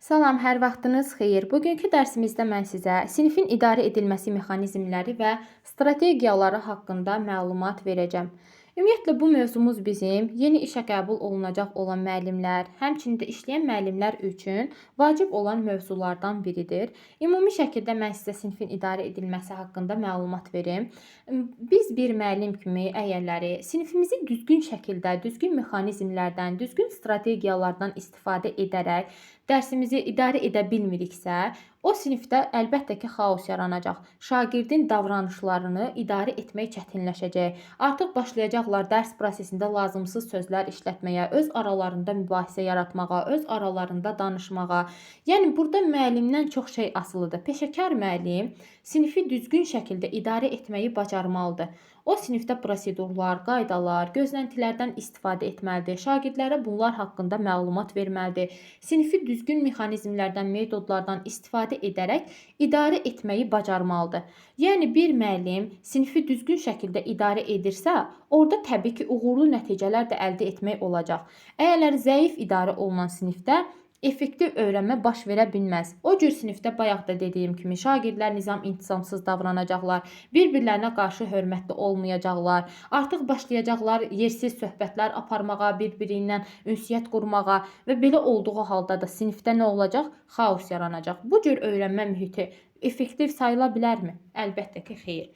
Salam, hər vaxtınız xeyir. Bugünkü dərsimizdə mən sizə sinifin idarə edilməsi mexanizmləri və strategiyaları haqqında məlumat verəcəm. Ümumiyyətlə bu mövzumuz bizim yeni işə qəbul olunacaq olan müəllimlər, həmçinin də işləyən müəllimlər üçün vacib olan mövzulardan biridir. Ümumi şəkildə mən sizə sinifin idarə edilməsi haqqında məlumat verim. Biz bir müəllim kimi əyərləri sinifimizi düzgün şəkildə, düzgün mexanizmlərdən, düzgün strategiyalardan istifadə edərək dərsimizi idarə edə bilmiriksə, o sinifdə əlbəttə ki, xaos yaranacaq. Şagirdin davranışlarını idarə etmək çətinləşəcək. Artıq başlayacaqlar dərs prosesində lazımsız sözlər işlətməyə, öz aralarında mübahisə yaratmağa, öz aralarında danışmağa. Yəni burada müəllimdən çox şey asılıdır. Peşəkar müəllim sinifi düzgün şəkildə idarə etməyi bacarmalıdır. O sinifdə prosedurlar, qaydalar, gözləntilərdən istifadə etməlidir. Şagirdlərə bunlar haqqında məlumat verməlidir. Sinifi düzgün mexanizmlərdən, metodlardan istifadə edərək idarə etməyi bacarmalıdır. Yəni bir müəllim sinifi düzgün şəkildə idarə edirsə, orada təbii ki, uğurlu nəticələr də əldə etmək olacaq. Əgər zəif idarə olunan sinifdə effektiv öyrənmə baş verə bilməz. O cür sinifdə bayaq da dediyim kimi şagirdlər nizam-intizamsız davranacaqlar, bir-birlərinə qarşı hörmətli olmayacaqlar, artıq başlayacaqlar yersiz söhbətlər aparmağa, bir-biri ilə ünsiyyət qurmağa və belə olduğu halda da sinifdə nə olacaq? Xaos yaranacaq. Bu cür öyrənmə mühiti effektiv sayıla bilərmi? Əlbəttə ki, xeyr.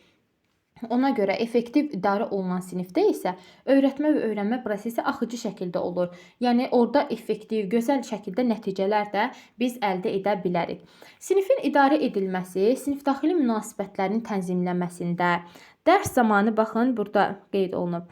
Ona görə effektiv idarə olunan sinifdə isə öyrətmə və öyrənmə prosesi axıcı şəkildə olur. Yəni orada effektiv, gözəl şəkildə nəticələr də biz əldə edə bilərik. Sinifin idarə edilməsi, sinifdaxili münasibətlərin tənzimlənməsində, dərs zamanı baxın burada qeyd olunub.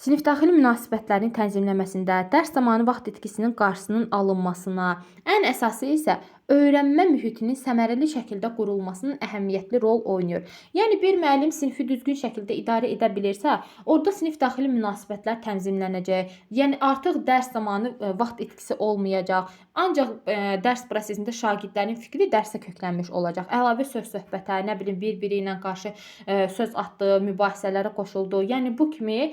Sinifdaxili münasibətlərin tənzimlənməsində, dərs zamanı vaxt itkisinin qarşısının alınmasına, ən əsası isə öyrənmə mühitinin səmərəli şəkildə qurulmasının əhəmiyyətli rol oynayır. Yəni bir müəllim sinifi düzgün şəkildə idarə edə bilirsə, orada sinif daxili münasibətlər tənzimlənəcək. Yəni artıq dərs zamanı vaxt itkisi olmayacaq. Ancaq dərs prosesində şagirdlərin fikri dərsə köklənmiş olacaq. Əlavə söhbətə, nə bilim bir-biri ilə qarşı söz atdı, mübahisələrə qoşuldu. Yəni bu kimi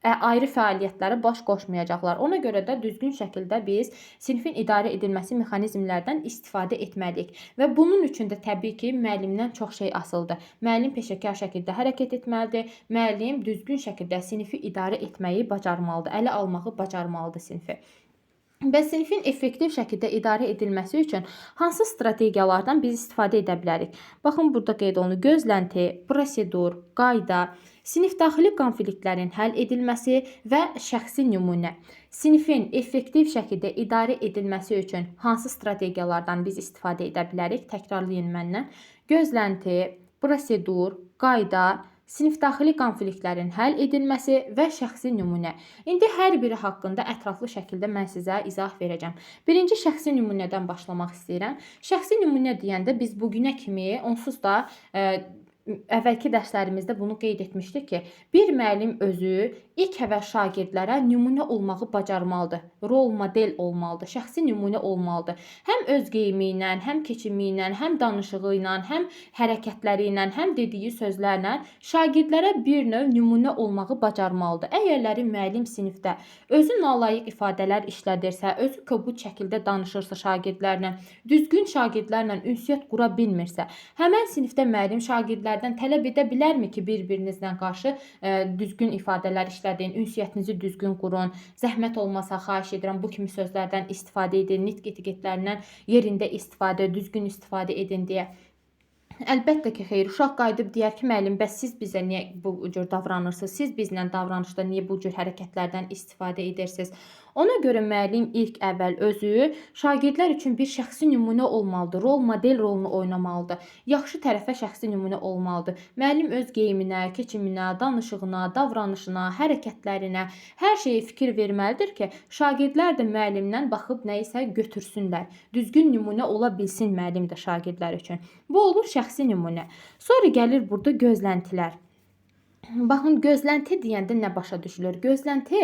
ayrı fəaliyyətlərə baş qoşmayacaqlar. Ona görə də düzgün şəkildə biz sinifin idarə edilməsi mexanizmlərdən istifadə etməliyik. Və bunun üçün də təbii ki, müəllimdən çox şey asılıdır. Müəllim peşəkar şəkildə hərəkət etməlidir. Müəllim düzgün şəkildə sinifi idarə etməyi bacarmalıdır. Ələ almağı bacarmalıdır sinifi. Bəs sinifin effektiv şəkildə idarə edilməsi üçün hansı strategiyalardan biz istifadə edə bilərik? Baxın, burada qeyd olunur. Gözlənti, prosedur, qayda, sinifdaxili konfliktlərin həll edilməsi və şəxsi nümunə. Sinifin effektiv şəkildə idarə edilməsi üçün hansı strategiyalardan biz istifadə edə bilərik? Təkrarlayın məndən. Gözlənti, prosedur, qayda, sinifdaxili konfliktlərin həll edilməsi və şəxsi nümunə. İndi hər biri haqqında ətraflı şəkildə mən sizə izah verəcəm. Birinci şəxsi nümunədən başlamaq istəyirəm. Şəxsi nümunə deyəndə biz bugünə kimi onsuz da əvvəlki dərslərimizdə bunu qeyd etmişdik ki, bir müəllim özü ilk əvvəl şagirdlərə nümunə olmağı bacarmalıdır, rol model olmalıdır, şəxsi nümunə olmalıdır. Həm öz geyimi ilə, həm keçimi ilə, həm danışığı ilə, həm hərəkətləri ilə, həm dediyi sözlərlə şagirdlərə bir növ nümunə olmağı bacarmalıdır. Əgərləri müəllim sinifdə özü nalayiq ifadələr işlədirsə, özü kobud şəkildə danışırsa şagirdlərlə, düzgün şagirdlərlə ünsiyyət qura bilmirsə, həmən sinifdə müəllim şagirdlərdən tələb edə bilərmi ki, bir-birinizlə qarşı düzgün ifadələr işlədin, ünsiyyətinizi düzgün qurun, zəhmət olmasa xahiş edirəm bu kimi sözlərdən istifadə edin, nitq etiketlərindən yerində istifadə, düzgün istifadə edin deyə. Əlbəttə ki, xeyr. Uşaq qayıdıb deyər ki, müəllim, bəs siz bizə niyə bu cür davranırsınız? Siz bizlə davranışda niyə bu cür hərəkətlərdən istifadə edirsiniz? Ona görə müəllim ilk əvvəl özü şagirdlər üçün bir şəxsi nümunə olmalıdır, rol model rolunu oynamalıdır. Yaxşı tərəfə şəxsi nümunə olmalıdır. Müəllim öz geyiminə, keçiminə, danışığına, davranışına, hərəkətlərinə, hər şeyə fikir verməlidir ki, şagirdlər də müəllimdən baxıb nə isə götürsünlər. Düzgün nümunə ola bilsin müəllim də şagirdlər üçün. Bu olur şəxsi nümunə. Sonra gəlir burada gözləntilər. Baxın, gözlənti deyəndə nə başa düşülür? Gözlənti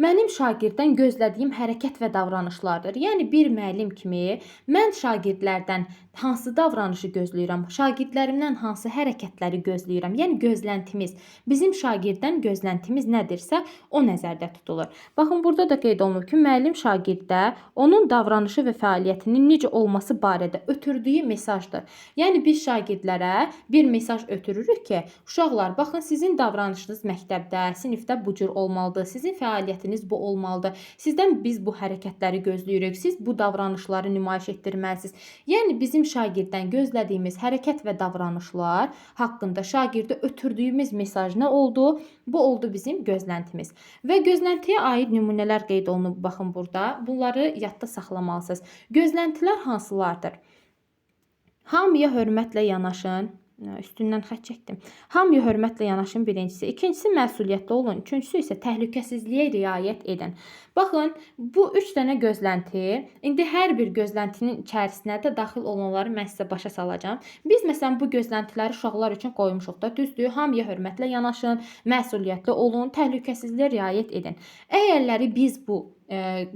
mənim şagirddən gözlədiyim hərəkət və davranışlardır. Yəni bir müəllim kimi mən şagirdlərdən hansı davranışı gözləyirəm, şagirdlərimdən hansı hərəkətləri gözləyirəm. Yəni gözləntimiz, bizim şagirddən gözləntimiz nədirsə, o nəzərdə tutulur. Baxın, burada da qeyd olunur ki, müəllim şagirddə onun davranışı və fəaliyyətinin necə olması barədə ötürdüyü mesajdır. Yəni biz şagirdlərə bir mesaj ötürürük ki, uşaqlar, baxın, sizin davranışınız məktəbdə, sinifdə bu cür olmalıdır. Sizin fəaliyyətiniz bu olmalıdır. Sizdən biz bu hərəkətləri gözləyirik. Siz bu davranışları nümayiş etdirməlisiniz. Yəni bizim şagirddən gözlədiyimiz hərəkət və davranışlar haqqında şagirdə ötürdüyümüz mesaj nə oldu? Bu oldu bizim gözləntimiz. Və gözləntiyə aid nümunələr qeyd olunub. Baxın burada. Bunları yadda saxlamalısınız. Gözləntilər hansılardır? Hamıya hörmətlə yanaşın. Üstündən xətt çəkdim. Hamıya hörmətlə yanaşın birincisi. İkincisi məsuliyyətli olun. Üçüncüsü isə təhlükəsizliyə riayət edin. Baxın, bu 3 dənə gözlənti, indi hər bir gözləntinin içərisinə də daxil olanları mən sizə başa salacağam. Biz məsələn bu gözləntiləri uşaqlar üçün qoymuşuq da, düzdür? Hamıya hörmətlə yanaşın, məsuliyyətli olun, təhlükəsizliyə riayət edin. Əgərləri biz bu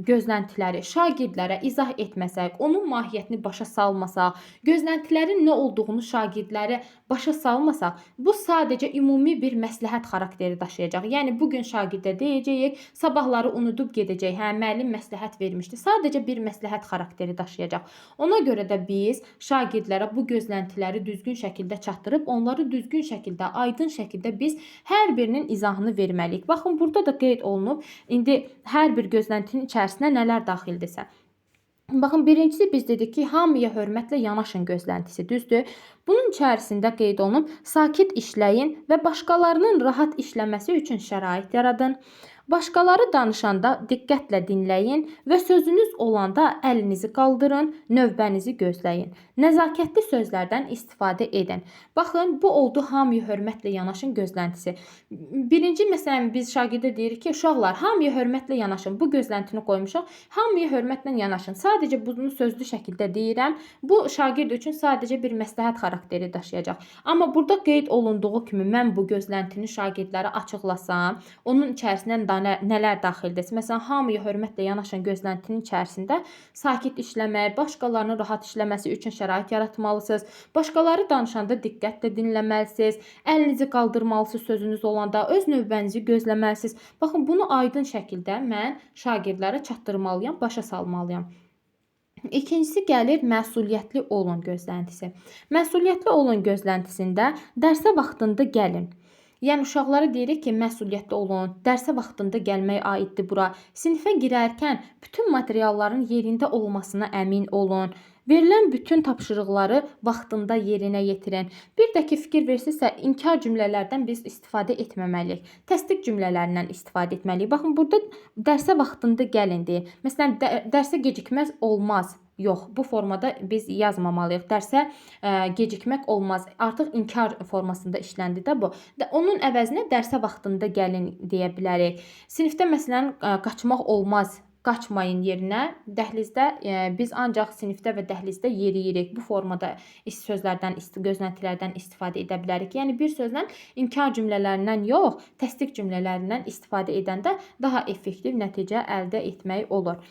gözləntiləri şagirdlərə izah etməsək, onun mahiyyətini başa salmasaq, gözləntilərin nə olduğunu şagirdlərə başa salmasaq, bu sadəcə ümumi bir məsləhət xarakteri daşıyacaq. Yəni bugün şagirdə deyəcəyik, sabahları unudub gedəcək. Hə, müəllim məsləhət vermişdi. Sadəcə bir məsləhət xarakteri daşıyacaq. Ona görə də biz şagirdlərə bu gözləntiləri düzgün şəkildə çatdırıb, onları düzgün şəkildə, aydın şəkildə biz hər birinin izahını verməliyik. Baxın, burada da qeyd olunub. İndi hər bir gözləntinin içərisinə nələr daxildirsə. Baxın, birincisi biz dedik ki, hamıya hörmətlə yanaşın gözləntisi, düzdür? Bunun içərisində qeyd olunub, sakit işləyin və başqalarının rahat işləməsi üçün şərait yaradın. Başqaları danışanda diqqətlə dinləyin və sözünüz olanda əlinizi qaldırın, növbənizi gözləyin. Nəzakətli sözlərdən istifadə edin. Baxın, bu oldu hamıya hörmətlə yanaşın gözləntisi. Birinci, məsələn, biz şagirdə deyirik ki, uşaqlar, hamıya hörmətlə yanaşın. Bu gözləntini qoymuşuq. Hamıya hörmətlə yanaşın. Sadəcə bunu sözlü şəkildə deyirəm. Bu şagird üçün sadəcə bir məsləhət xarakteri daşıyacaq. Amma burada qeyd olunduğu kimi mən bu gözləntini şagirdlərə açıqlasam, onun içərisindən nələr daxildir? Məsələn, hamıya hörmətlə yanaşan gözləntinin içərisində sakit işləmək, başqalarının rahat işləməsi üçün şərait yaratmalısınız. Başqaları danışanda diqqətlə dinləməlisiniz. Əlinizi qaldırmalısınız sözünüz olanda, öz növbənizi gözləməlisiniz. Baxın, bunu aydın şəkildə mən şagirdlərə çatdırmalıyam, başa salmalıyam. İkincisi gəlir məsuliyyətli olun gözləntisi. Məsuliyyətli olun gözləntisində dərsə vaxtında gəlin. Yəni uşaqlara deyirik ki, məsuliyyətli olun, dərsə vaxtında gəlmək aiddir bura. Sinifə girərkən bütün materialların yerində olmasına əmin olun. Verilən bütün tapşırıqları vaxtında yerinə yetirin. Bir də ki, fikir versinizsə, inkar cümlələrdən biz istifadə etməməliyik. Təsdiq cümlələrindən istifadə etməliyik. Baxın, burada dərsə vaxtında gəlin deyir. Məsələn, dərsə gecikməz olmaz. Yox, bu formada biz yazmamalıyıq. Dərsə gecikmək olmaz. Artıq inkar formasında işləndi də bu. Onun əvəzinə dərsə vaxtında gəlin deyə bilərik. Sinifdə məsələn qaçmaq olmaz. Qaçmayın yerinə. Dəhlizdə biz ancaq sinifdə və dəhlizdə yeriyirik. Bu formada sözlərdən, gözləntilərdən istifadə edə bilərik. Yəni bir sözlə inkar cümlələrindən yox, təsdiq cümlələrindən istifadə edəndə daha effektiv nəticə əldə etmək olur.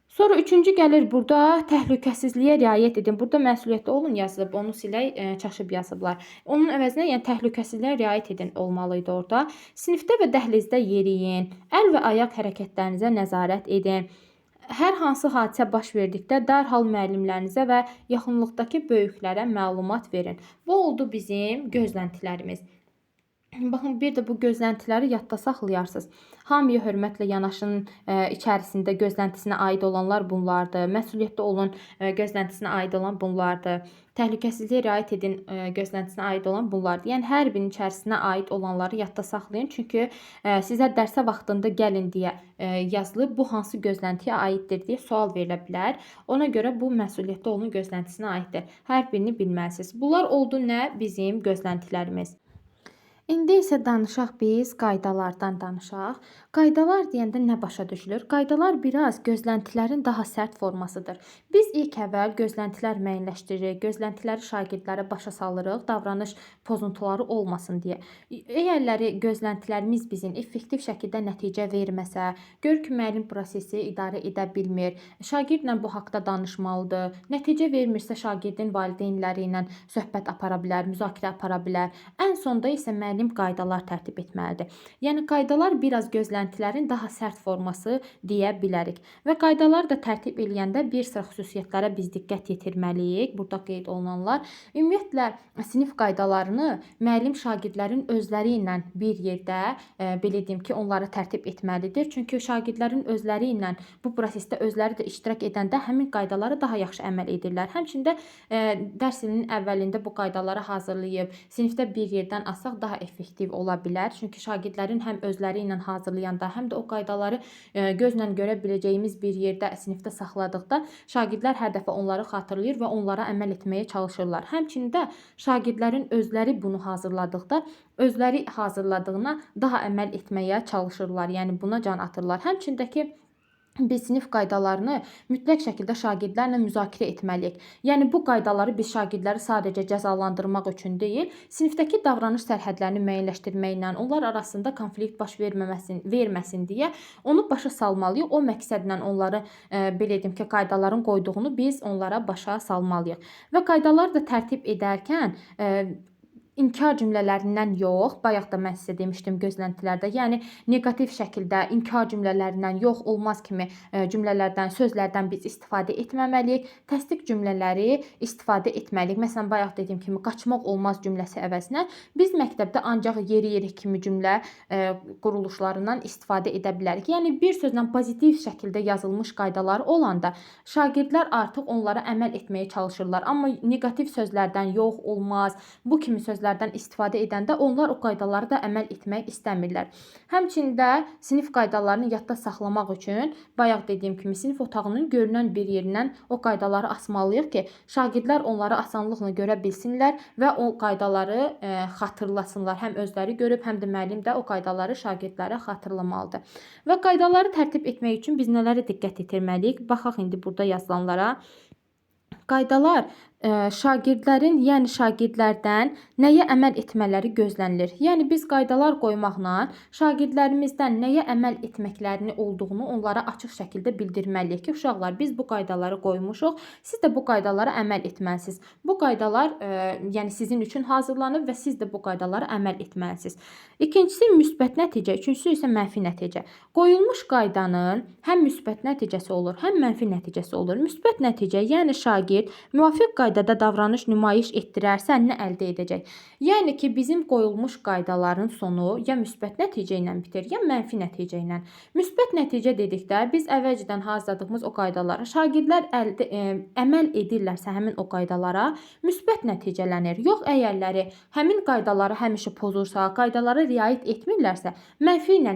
Sonra üçüncü gəlir burada təhlükəsizliyə riayət edin. Burada məsuliyyətli olun yazılıb, onu silək, çaşıb yazıblar. Onun əvəzinə yəni təhlükəsizliyə riayət edin olmalıydı orada. Sinifdə və dəhlizdə yeriyin, əl və ayaq hərəkətlərinizə nəzarət edin. Hər hansı hadisə baş verdikdə dərhal müəllimlərinizə və yaxınlıqdakı böyüklərə məlumat verin. Bu oldu bizim gözləntilərimiz. Baxın, bir də bu gözləntiləri yadda saxlayarsınız. Hamıya hörmətlə yanaşın içərisində gözləntisinə aid olanlar bunlardır. Məsuliyyətli olun gözləntisinə aid olan bunlardır. Təhlükəsizliyə riayət edin gözləntisinə aid olan bunlardır. Yəni hər birinin içərisinə aid olanları yadda saxlayın. Çünki sizə dərsə vaxtında gəlin deyə yazılıb, bu hansı gözləntiyə aiddir deyə sual verilə bilər. Ona görə bu məsuliyyətli olun gözləntisinə aiddir. Hər birini bilməlisiniz. Bunlar oldu nə? Bizim gözləntilərimiz. İndi isə danışaq biz qaydalardan danışaq. Qaydalar deyəndə nə başa düşülür? Qaydalar biraz gözləntilərin daha sərt formasıdır. Biz ilk əvvəl gözləntilər müəyyənləşdiririk, gözləntiləri şagirdlərə başa salırıq, davranış pozuntuları olmasın deyə. Əgərləri gözləntilərimiz bizim effektiv şəkildə nəticə verməsə, görür ki, müəllim prosesi idarə edə bilmir, şagirdlə bu haqqda danışmalıdır, nəticə vermirsə şagirdin valideynləri ilə söhbət apara bilər, müzakirə apara bilər. Ən sonda isə müəllim qaydalar tərtib etməlidir. Yəni qaydalar biraz gözləntilərin daha sərt forması deyə bilərik. Və qaydaları da tərtib eləyəndə bir sıra xüsusiyyətlərə biz diqqət yetirməliyik. Burada qeyd olunanlar ümumiyyətlə sinif qaydalarını müəllim şagirdlərin özləri ilə bir yerdə belə deyim ki, onları tərtib etməlidir. Çünki şagirdlərin özləri ilə bu prosesdə özləri də iştirak edəndə həmin qaydalara daha yaxşı əməl edirlər. Həmçində dərs ilinin əvvəlində bu qaydaları hazırlayıb sinifdə bir yerdən alsaq daha effektiv ola bilər. Çünki şagirdlərin həm özləri ilə hazırlayanda, həm də o qaydaları gözlə görə biləcəyimiz bir yerdə sinifdə saxladıqda şagirdlər hər dəfə onları xatırlayır və onlara əməl etməyə çalışırlar. Həmçinin də şagirdlərin özləri bunu hazırladıqda özləri hazırladığına daha əməl etməyə çalışırlar. Yəni buna can atırlar. Həmçində ki biz sinif qaydalarını mütləq şəkildə şagirdlərlə müzakirə etməliyik. Yəni bu qaydaları biz şagirdləri sadəcə cəzalandırmaq üçün deyil, sinifdəki davranış sərhədlərini müəyyənləşdirməklə, onlar arasında konflikt baş verməsin deyə onu başa salmalıyıq. O məqsədlə onları belə deyim ki, qaydaların qoyduğunu biz onlara başa salmalıyıq. Və qaydaları da tərtib edərkən İnkar cümlələrindən yox, bayaq da mən sizə demişdim gözləntilərdə, yəni neqativ şəkildə inkar cümlələrindən yox, olmaz kimi cümlələrdən, sözlərdən biz istifadə etməməliyik. Təsdiq cümlələri istifadə etməliyik. Məsələn, bayaq dediyim kimi qaçmaq olmaz cümləsi əvəzinə biz məktəbdə ancaq yeri kimi cümlə quruluşlarından istifadə edə bilərik. Yəni bir sözlə pozitiv şəkildə yazılmış qaydalar olanda şagirdlər artıq onlara əməl etməyə çalışırlar. Amma neqativ sözlərdən yox, olmaz, bu kimi sözlər istifadə edəndə onlar o qaydaları da əməl etmək istəmirlər. Həmçində sinif qaydalarını yadda saxlamaq üçün bayaq dediyim kimi sinif otağının görünən bir yerindən o qaydaları asmalıyıq ki, şagirdlər onları asanlıqla görə bilsinlər və o qaydaları xatırlasınlar. Həm özləri görüb, həm də müəllim də o qaydaları şagirdlərə xatırlamalıdır. Və qaydaları tərtib etmək üçün biz nələrə diqqət yetirməliyik? Baxaq indi burada yazılanlara. Qaydalar şagirdlərin, yəni şagirdlərdən nəyə əməl etmələri gözlənilir? Yəni biz qaydalar qoymaqla şagirdlərimizdən nəyə əməl etməklərini olduğunu onlara açıq şəkildə bildirməliyik ki, uşaqlar biz bu qaydaları qoymuşuq, siz də bu qaydalara əməl etməlisiniz. Bu qaydalar yəni sizin üçün hazırlanıb və siz də bu qaydalara əməl etməlisiniz. İkincisi müsbət nəticə, üçüncüsü isə mənfi nəticə. Qoyulmuş qaydanın həm müsbət nəticəsi olur, həm mənfi nəticəsi olur. Müsbət nəticə, yəni şagird müvafiq qaydada davranış nümayiş etdirərsə nə əldə edəcək? Yəni ki, bizim qoyulmuş qaydaların sonu ya müsbət nəticə ilə bitir, ya mənfi nəticə ilə. Müsbət nəticə dedikdə biz əvvəlcədən hazırladığımız o qaydalara şagirdlər əməl edirlərsə həmin o qaydalara müsbət nəticələnir. Yox, əgərləri həmin qaydaları həmişə pozursa, qaydalara riayət etmirlərsə, mənfi ilə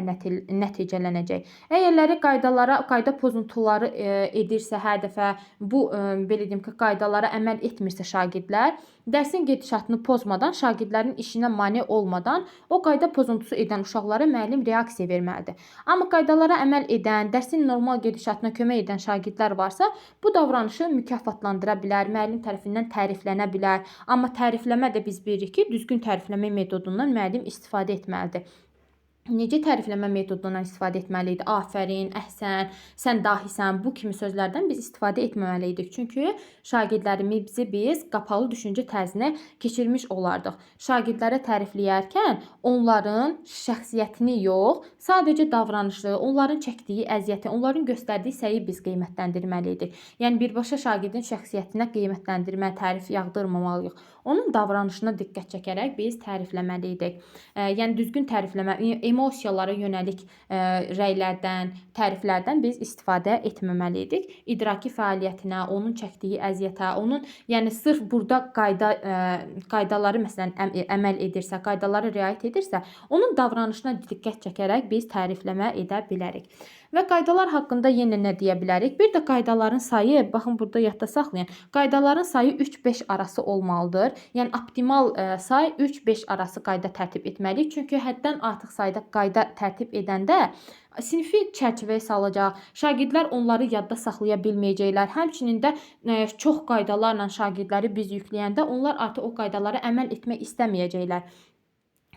nəticələnəcək. Əgərləri qayda pozuntuları edirsə hər dəfə bu belə deyim ki, qaydalara əməl etmirsə şagirdlər, dərsin gedişatını pozmadan, şagirdlərin işinə mane olmadan o qayda pozuntusu edən uşaqlara müəllim reaksiya verməlidir. Amma qaydalara əməl edən, dərsin normal gedişatına kömək edən şagirdlər varsa, bu davranışı mükafatlandıra bilər, müəllim tərəfindən təriflənə bilər. Amma tərifləmə də biz bilirik ki, düzgün tərifləmə metodundan müəllim istifadə etməlidir. Necə tərifləmə metodundan istifadə etməliydik? Afərin, əhsən, sən dahisən, bu kimi sözlərdən biz istifadə etməməliydik. Çünki şagirdlərimizi biz qapalı düşüncə tərzinə keçirmiş olardıq. Şagirdlərə tərifləyərkən onların şəxsiyyətini yox, sadəcə davranışı, onların çəkdiyi əziyyəti, onların göstərdiyi səyi biz qiymətləndirməliydik. Yəni birbaşa şagirdin şəxsiyyətinə qiymətləndirmə, tərif yağdırmamalıyıq. Onun davranışına diqqət çəkərək biz tərifləməliydik. Yəni düzgün tərifləmə, emosiyalara yönəlik rəylərdən, təriflərdən biz istifadə etməməliydik. İdraki fəaliyyətinə, onun çəkdiyi əziyyətə, onun yəni sırf burada qaydaları məsələn əməl edirsə, qaydalara riayət edirsə, onun davranışına diqqət çəkərək biz tərifləmə edə bilərik. Və qaydalar haqqında yenə nə deyə bilərik? Bir də qaydaların sayı, baxın burada yadda saxlayın. Qaydaların sayı 3-5 arası olmalıdır. Yəni optimal say 3-5 arası qayda tərtib etməliyik. Çünki həddən artıq sayda qayda tərtib edəndə sinifi çərçivəyə salacaq. Şagirdlər onları yadda saxlaya bilməyəcəklər. Həmçinin də çox qaydalarla şagirdləri biz yükləyəndə onlar artıq o qaydalara əməl etmək istəməyəcəklər.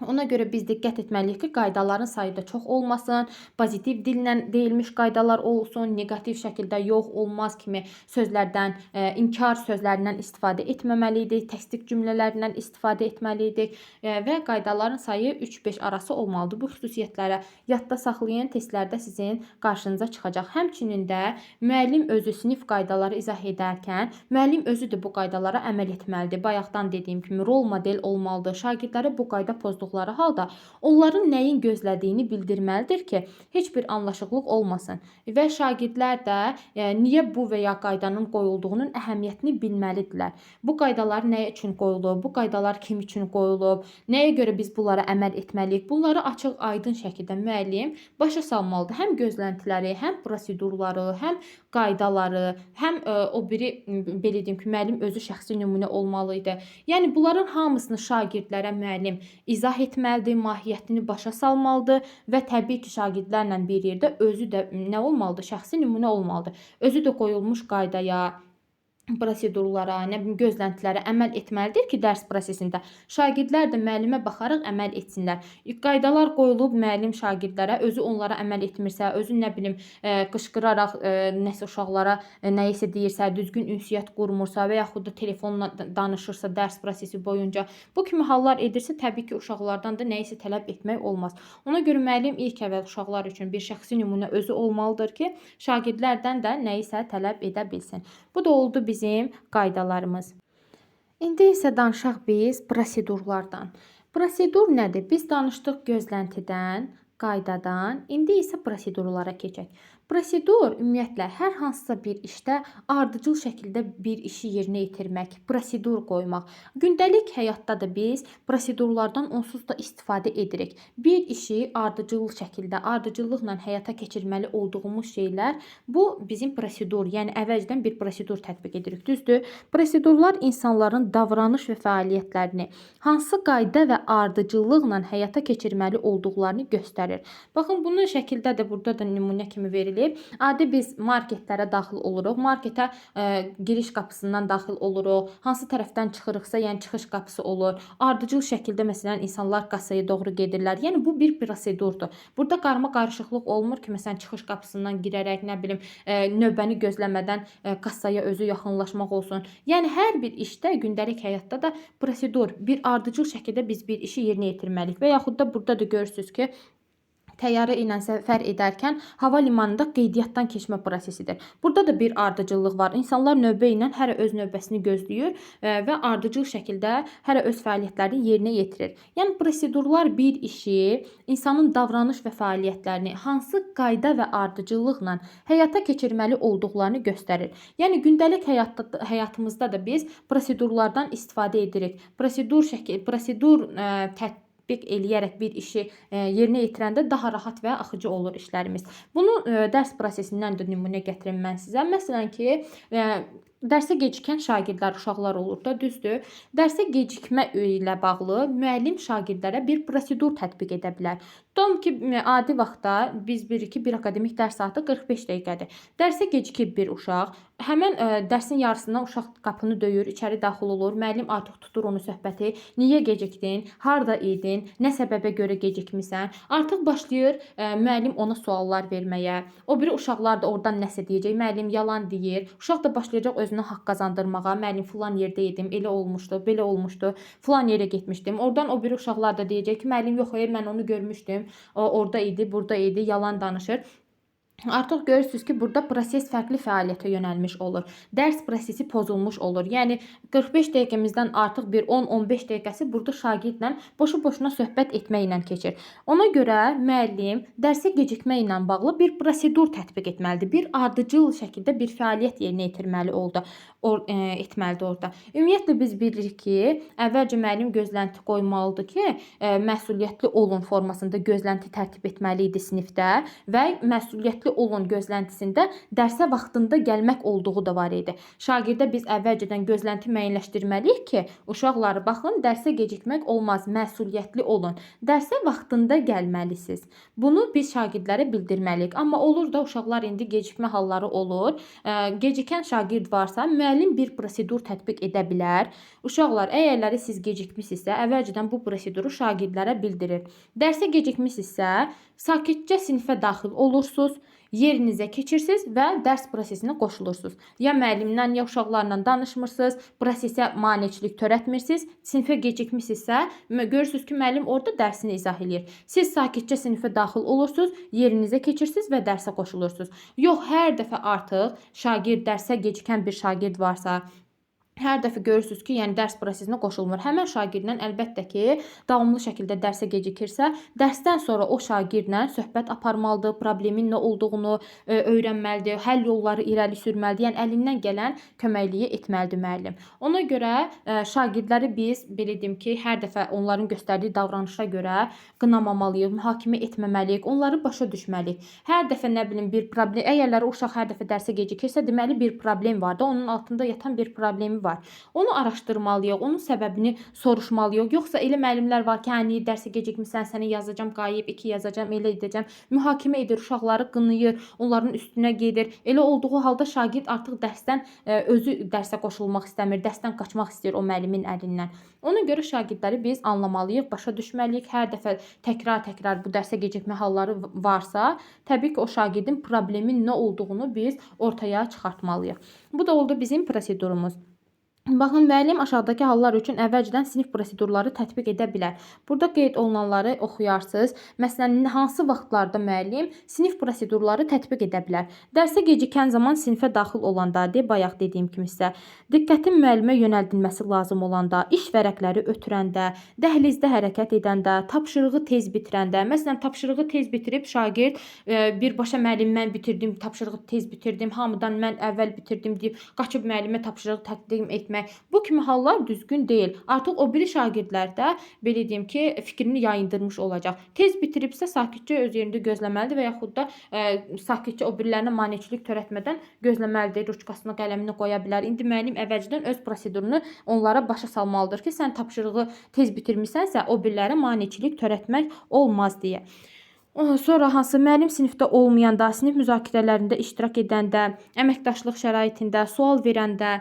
Ona görə biz diqqət etməliyik ki, qaydaların sayı da çox olmasın, pozitiv dillə deyilmiş qaydalar olsun, negativ şəkildə yox, olmaz kimi sözlərdən, inkar sözlərindən istifadə etməməliydik, təsdiq cümlələrindən istifadə etməliydik və qaydaların sayı 3-5 arası olmalıdır. Bu xüsusiyyətlərə yadda saxlayın, testlərdə sizin qarşınıza çıxacaq. Həmçinin də müəllim özü sinif qaydaları izah edərkən, müəllim özü də bu qaydalara əməl etməlidir. Bayaqdan dediyim kimi rol model olmalıdır. Şagirdlərə bu qayda pozduqları halda onların nəyin gözlədiyini bildirməlidir ki, heç bir anlaşıqlıq olmasın. Və şagirdlər də niyə bu və ya qaydanın qoyulduğunun əhəmiyyətini bilməlidirlər. Bu qaydalar nə üçün qoyulub, bu qaydalar kim üçün qoyulub, nəyə görə biz bunlara əməl etməliyik? Bunları açıq, aydın şəkildə müəllim başa salmalıdır. Həm gözləntiləri, həm prosedurları, həm qaydaları, həm o biri belə deyim ki, müəllim özü şəxsi nümunə olmalı idi. Yəni bunların hamısını şagirdlərə müəllim izah etməlidir, mahiyyətini başa salmalıdır və təbii ki, şagirdlərlə bir yerdə özü də nə olmalıdır? Şəxsi nümunə olmalıdır. Özü də qoyulmuş qaydaya, prosedurlara, nə bilim gözləntilərə əməl etməlidir ki, dərs prosesində şagirdlər də müəllimə baxaraq əməl etsinlər. Qaydalar qoyulub, müəllim şagirdlərə özü onlara əməl etmirsə, özü nə bilim qışqıraraq nəsə uşaqlara nəyisə deyirsə, düzgün ünsiyyət qurmursa və yaxud da telefonla danışırsa dərs prosesi boyunca bu kimi hallar edirsə, təbii ki, uşaqlardan da nəyisə tələb etmək olmaz. Ona görə müəllim ilk əvvəl uşaqlar üçün bir şəxsi nümunə özü olmalıdır ki, şagirdlərdən də nəyisə tələb edə bilsin. Bu da oldu bizim qaydalarımız. İndi isə danışaq biz prosedurlardan. Prosedur nədir? Biz danışdıq gözləntidən, qaydadan, indi isə prosedurlara keçək. Prosedur ümumiyyətlə hər hansısa bir işdə ardıcıl şəkildə bir işi yerinə yetirmək, prosedur qoymaq. Gündəlik həyatda da biz prosedurlardan onsuz da istifadə edirik. Bir işi ardıcıl şəkildə, ardıcıllıqla həyata keçirməli olduğumuz şeylər bu bizim prosedur, yəni əvvəlcədən bir prosedur tətbiq edirik, düzdür? Prosedurlar insanların davranış və fəaliyyətlərini hansı qayda və ardıcıllıqla həyata keçirməli olduqlarını göstərir. Baxın, bunun şəkildə də burada da nümunə kimi verilir. Adi biz marketlərə daxil oluruq. Marketə giriş qapısından daxil oluruq. Hansı tərəfdən çıxırıqsa, yəni çıxış qapısı olur. Ardıcıl şəkildə məsələn insanlar kasaya doğru gedirlər. Yəni bu bir prosedurdur. Burada qarma qarışıqlıq olmur ki, məsələn çıxış qapısından girərək, nə bilim, növbəni gözləmədən kasaya özü yaxınlaşmaq olsun. Yəni hər bir işdə, gündəlik həyatda da prosedur, bir ardıcıl şəkildə biz bir işi yerinə yetirməliyik. Və yaxud da burada da görürsünüz ki, təyyarə ilə səfər edərkən hava limanında qeydiyyatdan keçmə prosesidir. Burada da bir ardıcıllıq var. İnsanlar növbə ilə hərə öz növbəsini gözləyir və ardıcıl şəkildə hərə öz fəaliyyətlərini yerinə yetirir. Yəni prosedurlar bir işi, insanın davranış və fəaliyyətlərini hansı qayda və ardıcıllıqla həyata keçirməli olduqlarını göstərir. Yəni gündəlik həyatımızda da biz prosedurlardan istifadə edirik. Prosedur tətbiq eləyərək bir işi yerinə yetirəndə daha rahat və axıcı olur işlərimiz. Bunu dərs prosesindən də nümunə gətirim mən sizə. Məsələn ki, dərsə gecikən şagirdlər, uşaqlar olur da, düzdür? Dərsə gecikmə ilə bağlı müəllim şagirdlərə bir prosedur tətbiq edə bilər. Tutalım ki, adi vaxtda biz bilirik ki, bir akademik dərs saatı 45 dəqiqədir. Dərsə gecikib bir uşaq, həmən dərsin yarısından uşaq qapını döyür, içəri daxil olur. Müəllim artıq tutur onu söhbəti. Niyə gecikdin? Harda idin? Nə səbəbə görə gecikmisən? Artıq başlayır müəllim ona suallar verməyə. O biri uşaqlar da oradan nəsə deyəcək. Müəllim yalan deyir. Uşaq da başlayacaq özünə haqq qazandırmağa. Müəllim filan yerdə idim, elə olmuşdu, belə olmuşdu. Filan yerə getmişdim. Oradan o biri uşaqlar da deyəcək ki, müəllim yox, mən onu görmüşdüm. O orada idi, burada idi, yalan danışır. Artıq görürsünüz ki, burada proses fərqli fəaliyyətə yönəlmiş olur. Dərs prosesi pozulmuş olur. Yəni 45 dəqiqəmizdən artıq bir 10-15 dəqiqəsi burada şagirdlə boşu-boşuna söhbət etməklə keçir. Ona görə müəllim dərsə gecikmə ilə bağlı bir prosedur tətbiq etməlidir. Bir ardıcıl şəkildə bir fəaliyyət yerinə yetirməli etməlidir orada. Ümumiyyətlə biz bilirik ki, əvvəlcə müəllim gözlənti qoymalıdır ki, məsuliyyətli olun formasında gözlənti tərtib etməli idi sinifdə və məsuliyyətli məsuliyyətli olun gözləntisində dərsə vaxtında gəlmək olduğu da var idi. Şagirdə biz əvvəlcədən gözlənti müəyyənləşdirməliyik ki, uşaqlar baxın, dərsə gecikmək olmaz, məsuliyyətli olun. Dərsə vaxtında gəlməlisiniz. Bunu biz şagirdlərə bildirməliyik. Amma olur da uşaqlar indi gecikmə halları olur. Gecikən şagird varsa, müəllim bir prosedur tətbiq edə bilər. Uşaqlar, əgərləri siz gecikmisinizsə, əvvəlcədən bu proseduru şagirdlərə bildirir. Dərsə gecikmisinizsə, sakitcə sinifə daxil olursunuz, yerinizə keçirsiniz və dərs prosesinə qoşulursunuz. Ya müəllimlə, ya uşaqlarla danışmırsınız, prosesə maneçilik törətmirsiniz. Sinifə gecikmisinizsə, görürsünüz ki, müəllim orada dərsini izah edir. Siz sakitcə sinifə daxil olursunuz, yerinizə keçirsiniz və dərsə qoşulursunuz. Yox, hər dəfə artıq şagird dərsə gecikən bir şagird varsa, hər dəfə görürsünüz ki, yəni dərs prosesinə qoşulmur. Həmin şagirdlə əlbəttə ki, davamlı şəkildə dərsə gecikirsə, dərsdən sonra o şagirdlə söhbət aparmalıdır, problemin nə olduğunu öyrənməlidir, həll yolları irəli sürməlidir. Yəni əlindən gələn köməkliyi etməlidir müəllim. Ona görə şagirdləri biz belə deyim ki, hər dəfə onların göstərdiyi davranışa görə qınamamalıyıq, mühakimə etməməliyik, onları başa düşməliyik. Hər dəfə nə bilim bir problem, əgərləri uşaq hər dəfə dərsə gecikirsə, deməli bir problem var da, onun altında yatan bir problemi var. Onu araşdırmalıyıq, onun səbəbini soruşmalıyıq. Yoxsa elə müəllimlər var ki, hani dərsə gecikmirsən, səni yazacağam, qayıb 2 yazacağam, elə edəcəm. Mühakimə edir, uşaqları qınayır, onların üstünə gedir. Elə olduğu halda şagird artıq dərsdən özü dərsə qoşulmaq istəmir, dərsdən qaçmaq istəyir o müəllimin əlindən. Ona görə şagirdləri biz anlamalıyıq, başa düşməliyik. Hər dəfə təkrar bu dərsə gecikmə halları varsa, təbii ki, o şagirdin problemin nə olduğunu biz ortaya çıxartmalıyıq. Bu da oldu bizim prosedurumuz. Baxın, müəllim aşağıdakı hallar üçün əvvəlcədən sinif prosedurları tətbiq edə bilər. Burada qeyd olunanları oxuyarsınız. Məsələn, hansı vaxtlarda müəllim sinif prosedurları tətbiq edə bilər? Dərsə gecikən zaman sinifə daxil olanda, bayaq dediyim kimi sizə, diqqətin müəllimə yönəldilməsi lazım olanda, iş vərəqləri ötürəndə, dəhlizdə hərəkət edəndə, tapşırığı tez bitirəndə. Məsələn, tapşırığı tez bitirib şagird birbaşa müəllim mən bitirdim, tapşırığı tez bitirdim, hamıdan mən əvvəl bitirdim deyib qaçıb müəllimə tapşırığı təqdim etmək. Bu kimi hallar düzgün deyil. Artıq o biri şagirdlər də belə deyim ki, fikrini yayındırmış olacaq. Tez bitiribsə sakitcə öz yerində gözləməlidir və yaxud da sakitcə o birilərinə maneçilik törətmədən gözləməlidir. Ruçkasına, qələmini qoya bilər. İndi müəllim əvvəlcədən öz prosedurunu onlara başa salmalıdır ki, sən tapşırığı tez bitirmisənsə, o birilərə maneçilik törətmək olmaz deyə. Sonra hansı müəllim sinifdə olmayanda, sinif müzakirələrində iştirak edəndə, əməkdaşlıq şəraitində, sual verəndə,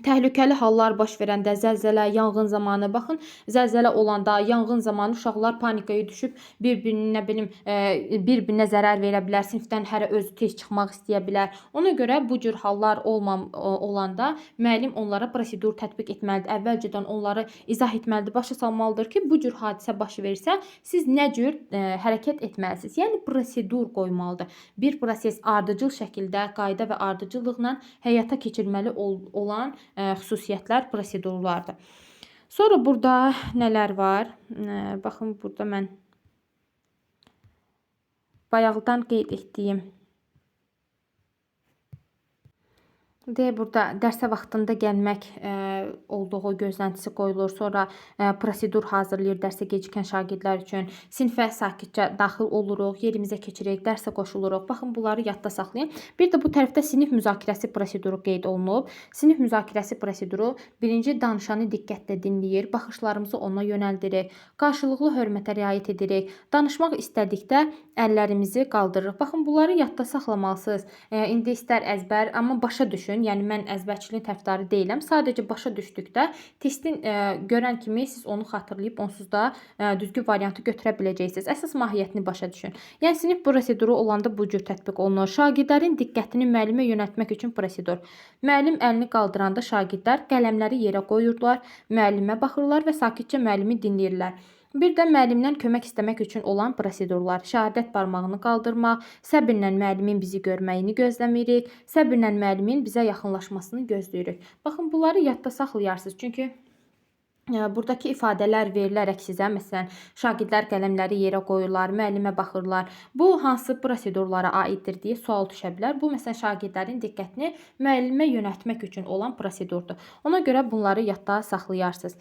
təhlükəli hallar baş verəndə, zəlzələ, yanğın zamanı, baxın, zəlzələ olanda, yanğın zamanı uşaqlar panikaya düşüb bir-birinə zərər verə bilər, sinifdən hərə özü tez çıxmaq istəyə bilər. Ona görə bu cür hallar olanda müəllim onlara prosedur tətbiq etməlidir. Əvvəlcədən onları izah etməlidir, başa salmalıdır ki, bu cür hadisə baş versə, siz nə cür hərəkət etməlisiniz? Yəni prosedur qoymalıdır. Bir proses ardıcıl şəkildə, qayda və ardıcıllıqla həyata keçirməli olan xüsusiyyətlər, prosedurlardır. Sonra burada nələr var? Baxın, burada mən bayaqdan qeyd etdiyim burada dərsə vaxtında gəlmək olduğu gözləntisi qoyulur. Sonra prosedur hazırlayır dərsə gecikən şagirdlər üçün. Sinifə sakitcə daxil oluruq, yerimizə keçirik, dərsə qoşuluruq. Baxın, bunları yadda saxlayın. Bir də bu tərəfdə sinif müzakirəsi proseduru qeyd olunub. Sinif müzakirəsi proseduru birinci danışanı diqqətlə dinləyir, baxışlarımızı ona yönəldirik, qarşılıqlı hörmətə riayət edirik, danışmaq istədikdə əllərimizi qaldırırıq. Baxın, bunları yadda saxlamalısınız. İndi istər əzbər, amma başa düşün. Yəni mən əzbərçiliyin tərəfdarı deyiləm. Sadəcə başa düşdükdə testin görən kimi siz onu xatırlayıb onsuz da düzgün variantı götürə biləcəksiniz. Əsas mahiyyətini başa düşün. Yəni sinif proseduru olanda bu cür tətbiq olunur. Şagirdlərin diqqətini müəllimə yönəltmək üçün prosedur. Müəllim əlini qaldıranda şagirdlər qələmləri yerə qoyurlar, müəllimə baxırlar və sakitcə müəllimi dinləyirlər. Bir də müəllimdən kömək istəmək üçün olan prosedurlar. Şəhadət barmağını qaldırmaq, səbirlə müəllimin bizi görməyini gözləmirik, səbirlə müəllimin bizə yaxınlaşmasını gözləyirik. Baxın, bunları yadda saxlayarsınız. Çünki buradakı ifadələr verilərək sizə, məsələn, şagirdlər qələmləri yerə qoyurlar, müəllimə baxırlar. Bu hansı prosedurlara aiddir deyə sual düşə bilər. Bu, məsələn, şagirdlərin diqqətini müəllimə yönəltmək üçün olan prosedurdur. Ona görə bunları yadda saxlayarsınız.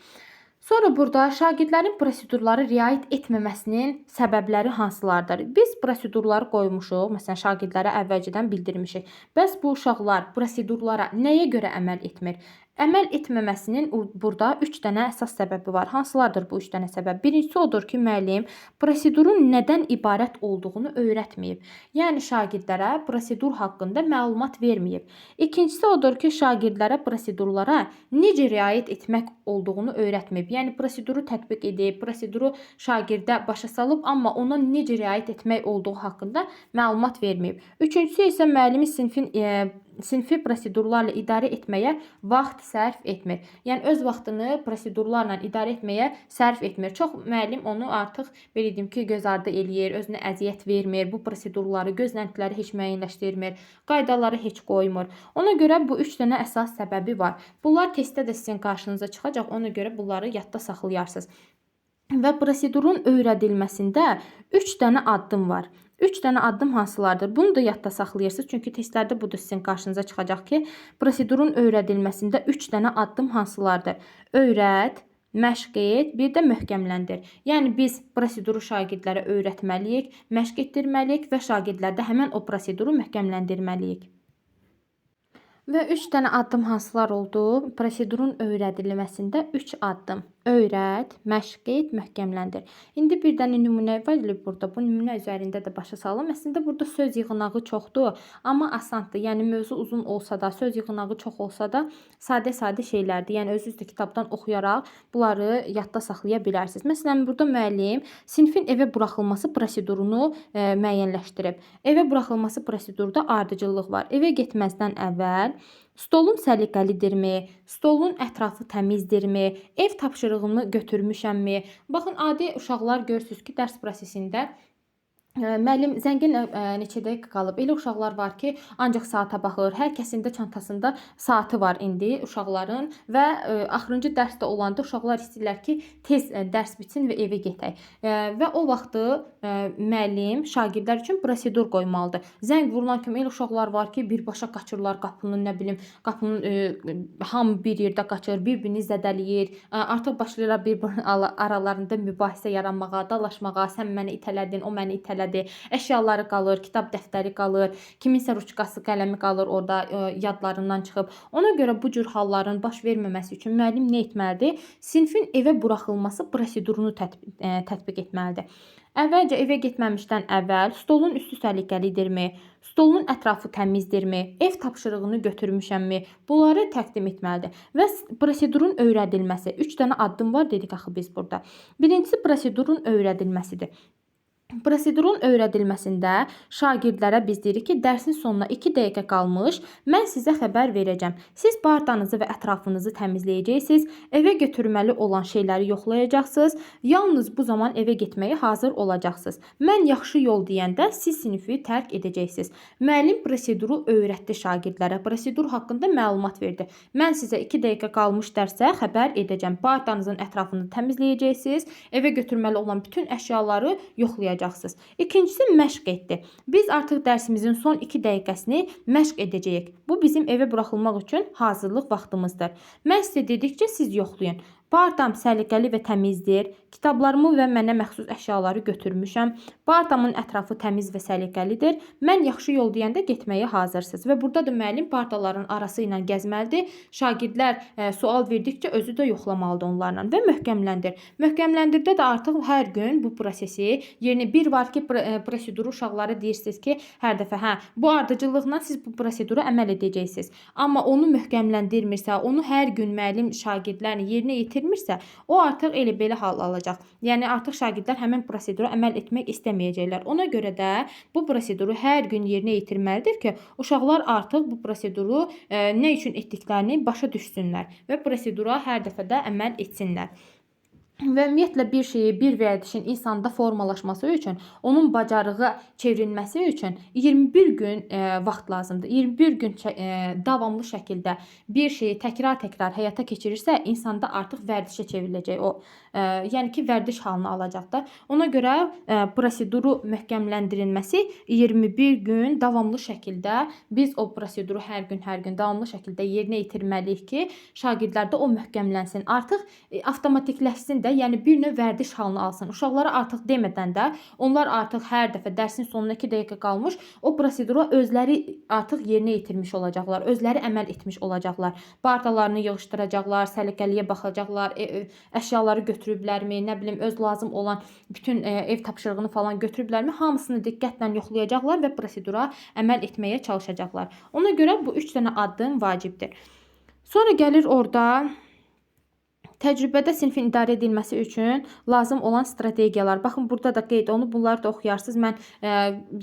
Sonra burada şagirdlərin prosedurları riayət etməməsinin səbəbləri hansılardır? Biz prosedurları qoymuşuq, məsələn, şagirdlərə əvvəlcədən bildirmişik. Bəs bu uşaqlar prosedurlara nəyə görə əməl etmir? Əməl etməməsinin burada 3 dənə əsas səbəbi var. Hansılardır bu 3 dənə səbəb? Birincisi odur ki, müəllim prosedurun nədən ibarət olduğunu öyrətməyib. Yəni şagirdlərə prosedur haqqında məlumat verməyib. İkincisi odur ki, şagirdlərə prosedurlara necə riayət etmək olduğunu öyrətməyib. Yəni proseduru tətbiq edib, proseduru şagirdə başa salıb, amma ona necə riayət etmək olduğu haqqında məlumat verməyib. Üçüncüsü isə müəllimi sinfi prosedurlarla idarə etməyə vaxt sərf etmir. Yəni öz vaxtını prosedurlarla idarə etməyə sərf etmir. Çox müəllim onu artıq belə deyim ki, göz ardı eləyir, özünə əziyyət vermir, bu prosedurları, gözləntiləri heç müəyyənləşdirmir, qaydaları heç qoymur. Ona görə bu 3 dənə əsas səbəbi var. Bunlar testdə də sizin qarşınıza çıxacaq. Ona görə bunları yadda saxlayarsınız. Və prosedurun öyrədilməsində 3 dənə addım var. 3 dənə addım hansılardır? Bunu da yadda saxlayırsınız. Çünki testlərdə bu da sizin qarşınıza çıxacaq ki, prosedurun öyrədilməsində 3 dənə addım hansılardır? Öyrət, məşq et, bir də möhkəmləndir. Yəni biz proseduru şagirdlərə öyrətməliyik, məşq etdirməliyik və şagirdlərdə həmin o proseduru möhkəmləndirməliyik. Və 3 dənə addım hansılar oldu? Prosedurun öyrədilməsində 3 addım. Öyrət, məşq et, möhkəmləndir. İndi bir dənə nümunə verilib burada. Bu nümunə üzərində də başa salım. Əslində burada söz yığınağı çoxdur, amma asandır. Yəni mövzu uzun olsa da, söz yığınağı çox olsa da sadə-sadə şeylərdir. Yəni özünüz də kitabdan oxuyaraq bunları yadda saxlaya bilərsiniz. Məsələn, burada müəllim sinifin evə buraxılması prosedurunu müəyyənləşdirib. Evə buraxılması prosedurda ardıcıllıq var. Evə getməzdən əvvəl stolun səliqəlidirmi? Stolun ətrafı təmizdirmi? Ev tapşırığımı götürmüşəmmi? Baxın, adi uşaqlar görürsünüz ki, dərs prosesində müəllim zəngin neçə dəqiqə qalıb. Elə uşaqlar var ki, ancaq saata baxır. Hər kəsin də çantasında saatı var indi uşaqların və axırıncı dərsdə olanda uşaqlar istəyirlər ki, tez dərs bitsin və evə getək. Və o vaxtı müəllim şagirdlər üçün prosedur qoymalıdır. Zəng vurulan kimi elə uşaqlar var ki, birbaşa qaçırlar qapının, nə bilim, qapının hamı bir yerdə qaçır, bir-birini zədələyir. Artıq başlayırlar bir-birinin aralarında mübahisə yaranmağa, dalaşmağa. Sən məni itələdin, o məni itələdi. Əşyaları qalır, kitab dəftəri qalır, kiminsə ruçkası, qələmi qalır orada yadlarından çıxıb. Ona görə bu cür halların baş verməməsi üçün müəllim nə etməlidir? Sinifin evə buraxılması prosedurunu tətbiq etməlidir. Əvvəlcə evə getməmişdən əvvəl stolun üstü səliqəlidirmi? Stolun ətrafı təmizdirmi? Ev tapşırığını götürmüşəmmi? Bunları təqdim etməlidir. Və prosedurun öyrədilməsi. 3 dənə addım var dedik axı biz burada. Birincisi prosedurun öyrədilməsidir. Prosedurun öyrədilməsində şagirdlərə biz deyirik ki, dərsin sonuna 2 dəqiqə qalmış, mən sizə xəbər verəcəm. Siz partanızı və ətrafınızı təmizləyəcəksiniz, evə götürməli olan şeyləri yoxlayacaqsınız, yalnız bu zaman evə getməyə hazır olacaqsınız. Mən yaxşı yol deyəndə siz sinifi tərk edəcəksiniz. Müəllim proseduru öyrətdi şagirdlərə, prosedur haqqında məlumat verdi. Mən sizə 2 dəqiqə qalmış dərsə xəbər edəcəm. Partanızın ətrafını təmizləyəcəksiniz, evə götürməli olan bütün əşyaları yoxlayacaqsınız. İkincisi məşq etdi. Biz artıq dərsimizin son 2 dəqiqəsini məşq edəcəyik. Bu bizim evə buraxılmaq üçün hazırlıq vaxtımızdır. Mən sizə dedikcə siz yoxlayın. Partam səliqəli və təmizdir. Kitablarımı və mənə məxsus əşyaları götürmüşəm. Partamın ətrafı təmiz və səliqəlidir. Mən yaxşı yol deyəndə getməyə hazırsınız. Və burada da müəllim partaların arası ilə gəzməlidir. Şagirdlər sual verdikcə özü də yoxlamalıdır onlarla və möhkəmləndir. Möhkəmləndirdə də artıq hər gün bu prosesi, yəni bir var ki, proseduru uşaqlara deyirsiniz ki, hər dəfə bu ardıcıllıqla siz bu prosedura əməl edəcəksiniz. Amma onu möhkəmləndirmirsə, onu hər gün müəllim şagirdlərini yerinə yetirmirsə, o artıq elə belə hal alacaq. Yəni artıq şagirdlər həmin prosedura əməl etmək istəməyəcəklər. Ona görə də bu proseduru hər gün yerinə yetirməlidir ki, uşaqlar artıq bu proseduru nə üçün etdiklərini başa düşsünlər və prosedura hər dəfə də əməl etsinlər. Və ümumiyyətlə bir şeyi, bir vərdişin insanda formalaşması üçün, onun bacarığa çevrilməsi üçün 21 gün vaxt lazımdır. 21 gün davamlı şəkildə bir şeyi təkrar-təkrar həyata keçirirsə, insanda artıq vərdişə çevriləcək o. Yəni ki, vərdiş halını alacaq da. Ona görə proseduru möhkəmləndirilməsi 21 gün davamlı şəkildə biz o proseduru hər gün davamlı şəkildə yerinə yetirməliyik ki, şagirdlərdə o möhkəmlənsin. Artıq avtomatikləşsin də, yəni bir növ vərdiş halını alsın. Uşaqlara artıq demədən də onlar artıq hər dəfə dərsin sonuna 2 dəqiqə qalmış o proseduru özləri artıq yerinə yetirmiş olacaqlar. Özləri əməl etmiş olacaqlar. Partalarını yığışdıracaqlar, səliqəliyə baxacaqlar, əşyaları götürüblərmi, nə bilim öz lazım olan bütün ev tapşırığını falan götürüblərmi, hamısını diqqətlə yoxlayacaqlar və prosedura əməl etməyə çalışacaqlar. Ona görə bu 3 dənə addım vacibdir. Sonra gəlir orada təcrübədə sinifin idarə edilməsi üçün lazım olan strategiyalar. Baxın, burada da qeyd olunub, bunları da oxuyarsınız. Mən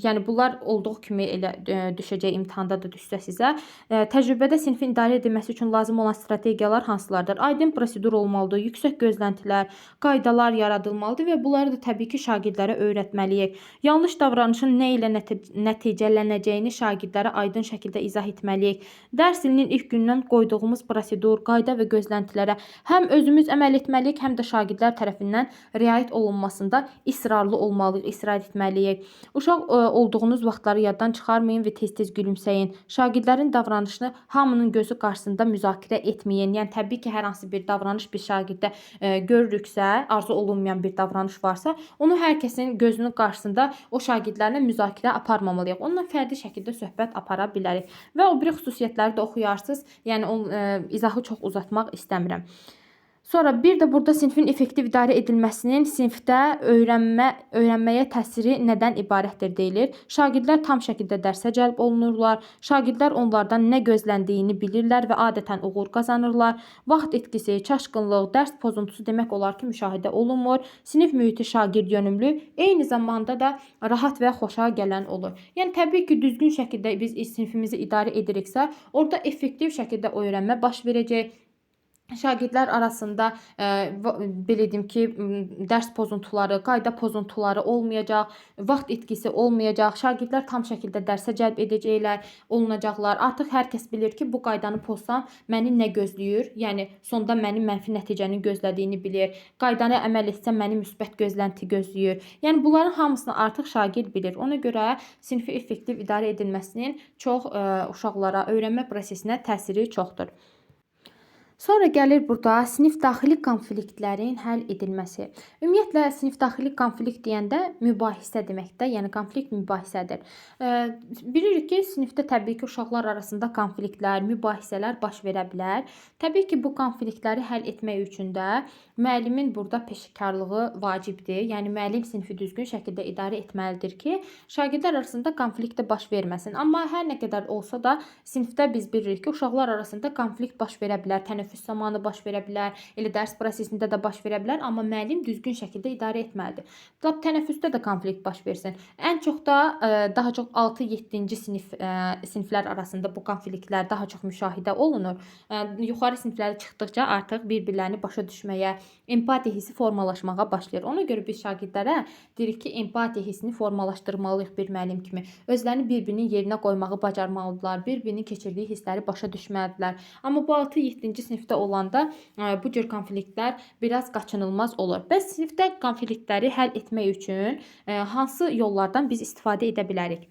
yəni bunlar olduğu kimi elə düşəcək, imtahanda da düşsə sizə. Təcrübədə sinifin idarə edilməsi üçün lazım olan strategiyalar hansılardır? Aydın prosedur olmalıdır, yüksək gözləntilər, qaydalar yaradılmalıdır və bunları da təbii ki, şagirdlərə öyrətməliyik. Yanlış davranışın nə ilə nəticələnəcəyini şagirdlərə aydın şəkildə izah etməliyik. Dərs ilinin ilk gündən qoyduğumuz prosedur, qayda və gözləntilərə həm özümüz əməl etməliyik, həm də şagirdlər tərəfindən riayət olunmasında israrlı olmalıyıq, israr etməliyik. Uşaq olduğunuz vaxtları yaddan çıxarmayın və tez-tez gülümsəyin. Şagirdlərin davranışını hamının gözü qarşısında müzakirə etməyin. Yəni təbii ki, hər hansı bir davranış bir şagirdə görürüksə, arzu olunmayan bir davranış varsa, onu hər kəsin gözünün qarşısında o şagirdlərlə müzakirə aparmamalıyıq. Onunla fərdi şəkildə söhbət apara bilərik. Və o biri xüsusiyyətləri də oxuyarsınız. Yəni onun izahı çox uzatmaq istəmirəm. Sonra bir də burada sinifin effektiv idarə edilməsinin sinifdə öyrənməyə təsiri nədən ibarətdir deyilir. Şagirdlər tam şəkildə dərsə cəlb olunurlar. Şagirdlər onlardan nə gözləndiyini bilirlər və adətən uğur qazanırlar. Vaxt itkisi, çaşqınlıq, dərs pozuntusu demək olar ki, müşahidə olunmur. Sinif mühiti şagird yönümlü, eyni zamanda da rahat və xoşa gələn olur. Yəni təbii ki, düzgün şəkildə biz sinifimizi idarə ediriksə, orada effektiv şəkildə öyrənmə baş verəcək. Şagirdlər arasında belə deyim ki, dərs pozuntuları, qayda pozuntuları olmayacaq, vaxt itkisi olmayacaq. Şagirdlər tam şəkildə dərsə cəlb olunacaqlar. Artıq hər kəs bilir ki, bu qaydanı pozsam məni nə gözləyir? Yəni sonda mənim mənfi nəticəni gözlədiyini bilir. Qaydanı əməl etsəm məni müsbət gözlənti gözləyir. Yəni bunların hamısını artıq şagird bilir. Ona görə sinifi effektiv idarə edilməsinin çox uşaqlara öyrənmə prosesinə təsiri çoxdur. Sonra gəlir burada sinif daxili konfliktlərin həll edilməsi. Ümumiyyətlə, sinif daxili konflikt deyəndə mübahisə deməkdir, yəni konflikt mübahisədir. Bilirik ki, sinifdə təbii ki, uşaqlar arasında konfliktlər, mübahisələr baş verə bilər. Təbii ki, bu konfliktləri həll etmək üçün də müəllimin burada peşəkarlığı vacibdir. Yəni, müəllim sinifi düzgün şəkildə idarə etməlidir ki, şagirdlər arasında konflikt də baş verməsin. Amma hər nə qədər olsa da, sinifdə biz bilirik ki, uşaqlar arasında konflikt baş verə bilər, tənəffüs zamanı baş verə bilər, elə dərs prosesində də baş verə bilər, amma müəllim düzgün şəkildə idarə etməlidir. Lap tənəffüsdə də konflikt baş versin. Ən çox da daha çox 6-7-ci siniflər arasında bu konfliktlər daha çox müşahidə olunur. Yuxarı siniflərə çıxdıqca artıq bir-birlərini başa düşməyə, empatiya hissi formalaşmağa başlayır. Ona görə biz şagirdlərə deyirik ki, empatiya hissini formalaşdırmalıyıq bir müəllim kimi. Özlərini bir-birinin yerinə qoymağı bacarmalıdırlar, bir-birinin keçirdiyi hissləri başa düşməlidirlər. Amma bu 6-7-ci sinifdə olanda bu cür konfliktlər biraz qaçınılmaz olur. Bəs sinifdə konfliktləri həll etmək üçün hansı yollardan biz istifadə edə bilərik?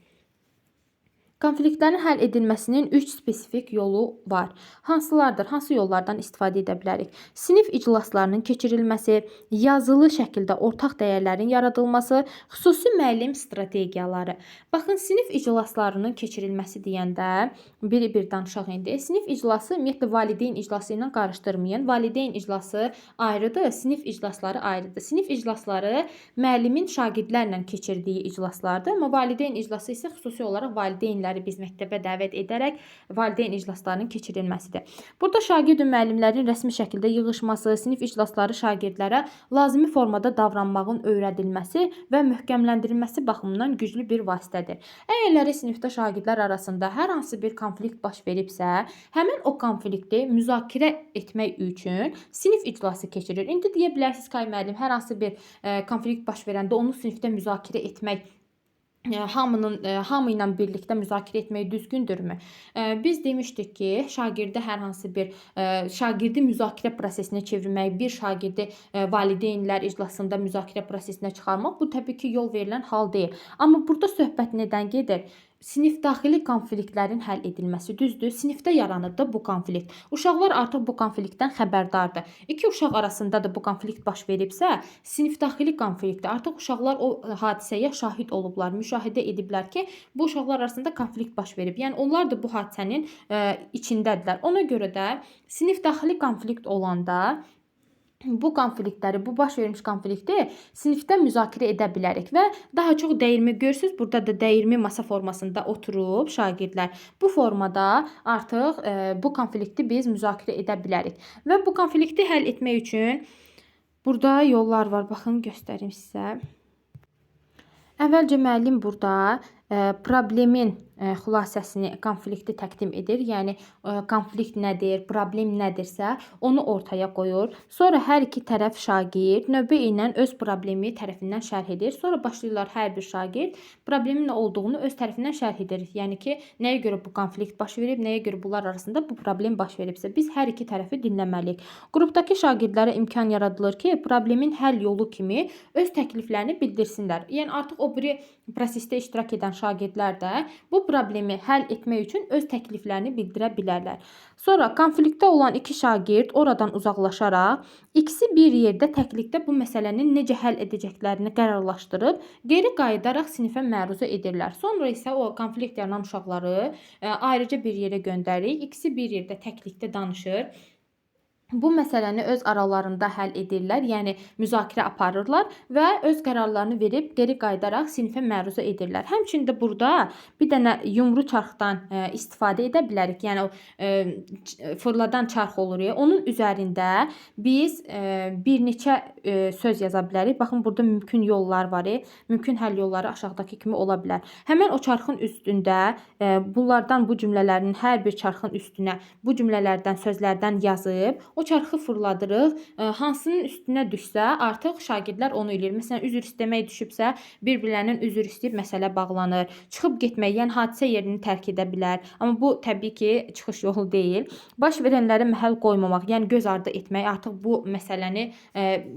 Konfliktlərin həll edilməsinin 3 spesifik yolu var. Hansılardır? Hansı yollardan istifadə edə bilərik? Sinif iclaslarının keçirilməsi, yazılı şəkildə ortaq dəyərlərin yaradılması, xüsusi müəllim strategiyaları. Baxın, sinif iclaslarının keçirilməsi deyəndə bir danışaq indi. Sinif iclası ümumiyyətlə valideyn iclası ilə qarışdırmayın. Valideyn iclası ayrıdır, sinif iclasları ayrıdır. Sinif iclasları müəllimin şagirdlərlə keçirdiyi iclaslardır, amma valideyn iclası isə xüsusi olaraq valideynlər şagirdləri biz məktəbə dəvət edərək valideyn iclaslarının keçirilməsidir. Burada şagird və müəllimlərin rəsmi şəkildə yığışması, sinif iclasları şagirdlərə lazımi formada davranmağın öyrədilməsi və möhkəmləndirilməsi baxımından güclü bir vasitədir. Əgərləri sinifdə şagirdlər arasında hər hansı bir konflikt baş veribsə, həmin o konflikti müzakirə etmək üçün sinif iclası keçirir. İndi deyə bilərsiniz ki, müəllim, hər hansı bir konflikt baş verəndə onu sinifdə müzakirə etmək hamı ilə birlikdə müzakirə etmək düzgündürmü? Biz demişdik ki, şagirdi müzakirə prosesinə çevirmək, bir şagirdi valideynlər iclasında müzakirə prosesinə çıxarmaq bu təbii ki, yol verilən hal deyil. Amma burada söhbət nədən gedir? Sinif daxili konfliktlərin həll edilməsi, düzdür. Sinifdə yaranır da bu konflikt. Uşaqlar artıq bu konfliktdən xəbərdardır. İki uşaq arasında da bu konflikt baş veribsə, sinif daxili konfliktdir. Artıq uşaqlar o hadisəyə şahid olublar, müşahidə ediblər ki, bu uşaqlar arasında konflikt baş verib. Yəni onlar da bu hadisənin içindədirlər. Ona görə də sinif daxili konflikt olanda bu konfliktləri, bu baş vermiş konflikti sinifdə müzakirə edə bilərik və daha çox dəyirmi görürsüz. Burada da dəyirmi masa formasında oturub şagirdlər. Bu formada artıq bu konflikti biz müzakirə edə bilərik. Və bu konflikti həll etmək üçün burada yollar var. Baxın, göstərim sizə. Əvvəlcə müəllim burada problemin xülasəsini, konflikti təqdim edir. Yəni konflikt nədir, problem nədirsə onu ortaya qoyur. Sonra hər iki tərəf şagird növbə ilə öz problemi tərəfindən şərh edir. Sonra başlayırlar hər bir şagird problemin nə olduğunu öz tərəfindən şərh edir. Yəni ki, nəyə görə bu konflikt baş verib, nəyə görə bunlar arasında bu problem baş veribsə, biz hər iki tərəfi dinləməliyik. Qrupdakı şagirdlərə imkan yaradılır ki, problemin həll yolu kimi öz təkliflərini bildirsinlər. Yəni artıq o biri prosesdə iştirak edən şagirdlər də bu problemi həll etmək üçün öz təkliflərini bildirə bilərlər. Sonra konfliktdə olan iki şagird oradan uzaqlaşaraq ikisi bir yerdə təklikdə bu məsələni necə həll edəcəklərini qərarlaşdırıb geri qayıdaraq sinifə məruzə edirlər. Sonra isə o konflikt yaranan uşaqları ayrıca bir yerə göndəririk. İkisi bir yerdə təklikdə danışır. Bu məsələni öz aralarında həll edirlər, yəni müzakirə aparırlar və öz qərarlarını verib geri qayıdaraq sinifə məruzə edirlər. Həmçində burada bir dənə yumru çarxdan istifadə edə bilərik. Yəni fırladan çarx olur ya, onun üzərində biz bir neçə söz yaza bilərik. Baxın, burada mümkün yollar var. Mümkün həll yolları aşağıdakı kimi ola bilər. Həmin o çarxın üstündə bunlardan, bu cümlələrin hər bir çarxın üstünə bu cümlələrdən, sözlərdən yazıb o çarxı fırladırıq. Hansının üstünə düşsə, artıq şagirdlər onu eləyir. Məsələn, üzr istəmək düşübsə, bir-birlərinin üzr istəyib məsələ bağlanır. Çıxıb getmək, yəni hadisə yerini tərk edə bilər. Amma bu təbii ki, çıxış yolu deyil. Baş verənlərə məhəl qoymamaq, yəni göz ardı etmək, artıq bu məsələni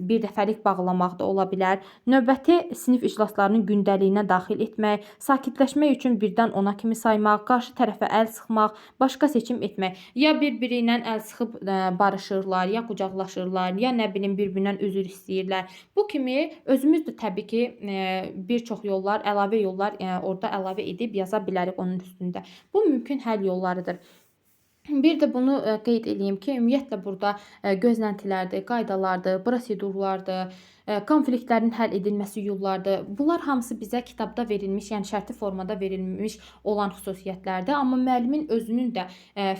bir dəfəlik bağlamaq da ola bilər. Növbəti sinif iclaslarının gündəliyinə daxil etmək, sakitləşmək üçün birdən 10-a kimi saymaq, qarşı tərəfə əl sıxmaq, başqa seçim etmək. Ya bir-biri ilə əl sıxıb barışır, ya qucaqlaşırlar, ya nə bilim bir-birindən üzr istəyirlər. Bu kimi özümüz də təbii ki, bir çox yollar, əlavə yollar orada əlavə edib yaza bilərik onun üstündə. Bu mümkün həll yollarıdır. Bir də bunu qeyd edeyim ki, ümumiyyətlə burada gözləntilərdir, qaydalardır, prosedurlardır, konfliktlərin həll edilməsi yollardır. Bunlar hamısı bizə kitabda verilmiş, yəni şərti formada verilmiş olan xüsusiyyətlərdir. Amma müəllimin özünün də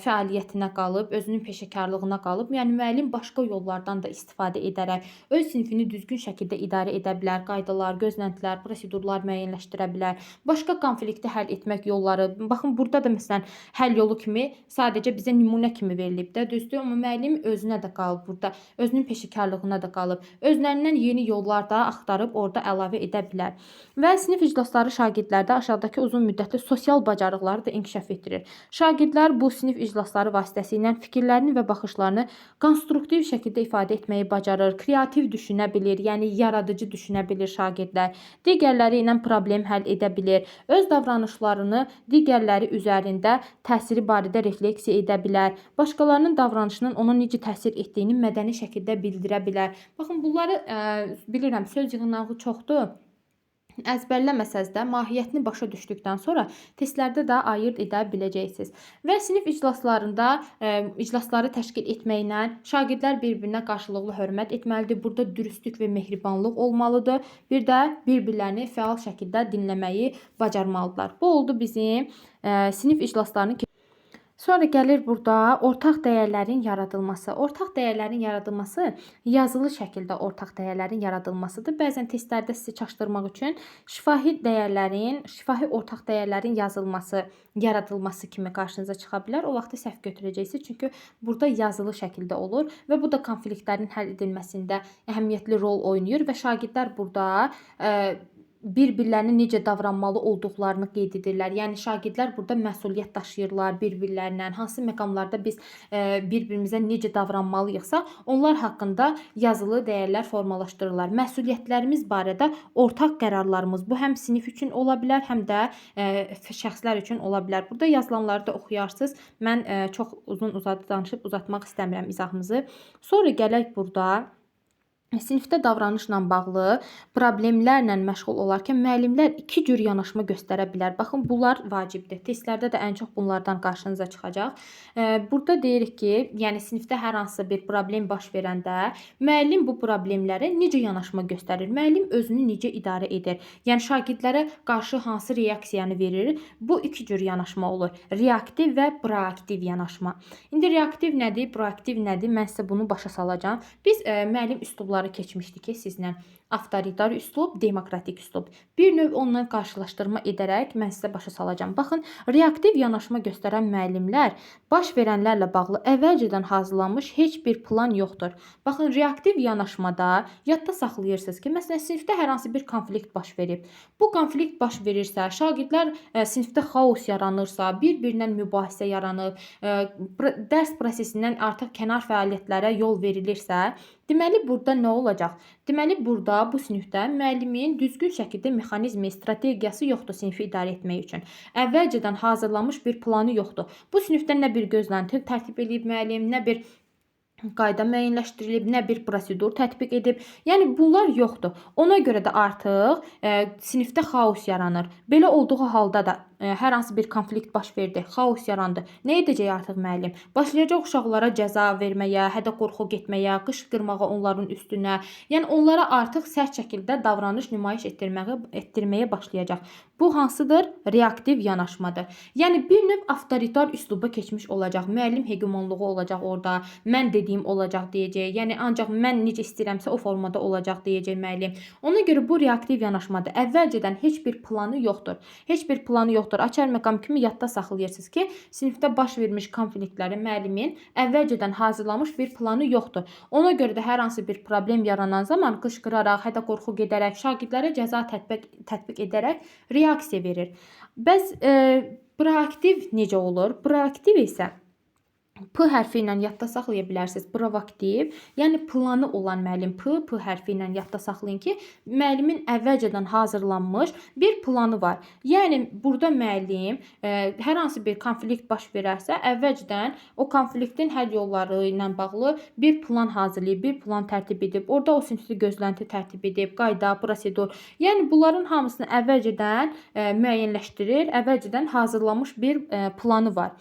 fəaliyyətinə qalıb, özünün peşəkarlığına qalıb. Yəni müəllim başqa yollardan da istifadə edərək öz sinifini düzgün şəkildə idarə edə bilər. Qaydalar, gözləntilər, prosedurlar müəyyənləşdirə bilər. Başqa konflikti həll etmək yolları. Baxın, burada da məsələn həll yolu kimi sadəcə bizə nümunə kimi verilib də, düzdür? Amma müəllim özünə də qalıb burada, özünün peşəkarlığına da qalıb. Özlərindən yeni yollar da axtarıb orada əlavə edə bilər. Və sinif iclasları şagirdlərdə aşağıdakı uzun müddətli sosial bacarıqları da inkişaf etdirir. Şagirdlər bu sinif iclasları vasitəsilə fikirlərini və baxışlarını konstruktiv şəkildə ifadə etməyi bacarır, kreativ düşünə bilir, yəni yaradıcı düşünə bilir şagirdlər. Digərləri ilə problem həll edə bilir. Öz davranışlarını digərləri üzərində təsiri barədə refleksiya edə bilər. Başqalarının davranışının ona necə təsir etdiyini mədəni şəkildə bildirə bilər. Baxın, bunları bilirəm, söz yığınağı çoxdur. əzbərləməsəz də mahiyyətini başa düşdükdən sonra testlərdə də ayırd edə biləcəksiniz. Və sinif iclaslarında iclasları təşkil etməklə şagirdlər bir-birinə qarşılıqlı hörmət etməlidir. Burada dürüstlük və mehribanlıq olmalıdır. Bir də bir-birlərini fəal şəkildə dinləməyi bacarmalıdırlar. Bu oldu bizim sinif iclaslarının. Sonra gəlir burada ortaq dəyərlərin yaradılması. Ortaq dəyərlərin yaradılması yazılı şəkildə ortaq dəyərlərin yaradılmasıdır. Bəzən testlərdə sizi çaşdırmaq üçün şifahi ortaq dəyərlərin yazılması, yaradılması kimi qarşınıza çıxa bilər. O vaxtı səhv götürəcəksiniz. Çünki burada yazılı şəkildə olur və bu da konfliktlərin həll edilməsində əhəmiyyətli rol oynayır və şagirdlər burada bir-birlərinə necə davranmalı olduqlarını qeyd edirlər. Yəni şagirdlər burada məsuliyyət daşıyırlar bir-birlərindən. Hansı məqamlarda biz bir-birimizə necə davranmalıyıqsa, onlar haqqında yazılı dəyərlər formalaşdırırlar. Məsuliyyətlərimiz barədə ortaq qərarlarımız bu həm sinif üçün ola bilər, həm də şəxslər üçün ola bilər. Burada yazılanları da oxuyarsınız. Mən çox uzun-uzadı danışıb uzatmaq istəmirəm izahımızı. Sonra gələk burada sinifdə davranışla bağlı problemlərlə məşğul olarkən müəllimlər iki cür yanaşma göstərə bilər. Baxın, bunlar vacibdir. Testlərdə də ən çox bunlardan qarşınıza çıxacaq. Burada deyirik ki, yəni sinifdə hər hansısa bir problem baş verəndə müəllim bu problemlərə necə yanaşma göstərir? Müəllim özünü necə idarə edir? Yəni şagirdlərə qarşı hansı reaksiyanı verir? Bu iki cür yanaşma olur. Reaktiv və proaktiv yanaşma. İndi reaktiv nədir, proaktiv nədir? Mən sizə bunu başa salacağam. Biz müəllim üslubları keçmişdik ki, sizlə avtoritar üslub, demokratik üslub. Bir növ onunla qarşılaşdırma edərək mən sizə başa salacağam. Baxın, reaktiv yanaşma göstərən müəllimlər baş verənlərlə bağlı əvvəlcədən hazırlanmış heç bir plan yoxdur. Baxın, reaktiv yanaşmada yadda saxlayırsınız ki, məsələn, sinifdə hər hansı bir konflikt baş verib. Bu konflikt baş verirsə, şagirdlər sinifdə xaos yaranırsa, bir-birindən mübahisə yaranıb, dərs prosesindən artıq kənar fəaliyyətlərə yol verilirsə, deməli, burada nə olacaq? Deməli, burada bu sinifdə müəllimin düzgün şəkildə mexanizmi, strategiyası yoxdur sinifi idarə etmək üçün. Əvvəlcədən hazırlanmış bir planı yoxdur. Bu sinifdə nə bir gözlənti tərtib edib müəllim, nə bir qayda müəyyənləşdirilib, nə bir prosedur tətbiq edib. Yəni, bunlar yoxdur. Ona görə də artıq sinifdə xaos yaranır. Belə olduğu halda da hər hansı bir konflikt baş verdi, xaos yarandı. Nə edəcək artıq müəllim? Başlayacaq uşaqlara cəza verməyə, hədə-qorxu getməyə, qışqırmağa onların üstünə. Yəni, onlara artıq sərt şəkildə davranış nümayiş etdirməyə başlayacaq. Bu hansıdır? Reaktiv yanaşmadır. Yəni, bir növ avtoritar üsluba keçmiş olacaq. Müəllim hegemonluğu olacaq orada. Mən dediyim olacaq deyəcək. Yəni, ancaq mən necə istəyirəmsə o formada olacaq deyəcək müəllim. Ona görə bu reaktiv yanaşmadır. Əvvəlcədən heç bir planı yoxdur. Heç bir planı yoxdur. Açar məqam kimi yadda saxlayırsınız ki, sinifdə baş vermiş konfliktləri müəllimin əvvəlcədən hazırlamış bir planı yoxdur. Ona görə də hər hansı bir problem yaranan zaman qışqıraraq, hədə-qorxu gedərək, şagirdlərə cəza tətbiq edərək reaksiya verir. Bəs proaktiv necə olur? Proaktiv isə P hərfi ilə yadda saxlaya bilərsiniz. Proaktiv, yəni planı olan müəllim. P hərfi ilə yadda saxlayın ki, müəllimin əvvəlcədən hazırlanmış bir planı var. Yəni, burada müəllim hər hansı bir konflikt baş verərsə, əvvəlcədən o konfliktin həll yolları ilə bağlı bir plan hazırlayıb, bir plan tərtib edib. Orada o sinifli gözlənti tərtib edib, qayda, prosedur. Yəni, bunların hamısını əvvəlcədən müəyyənləşdirir, əvvəlcədən hazırlanmış bir planı var.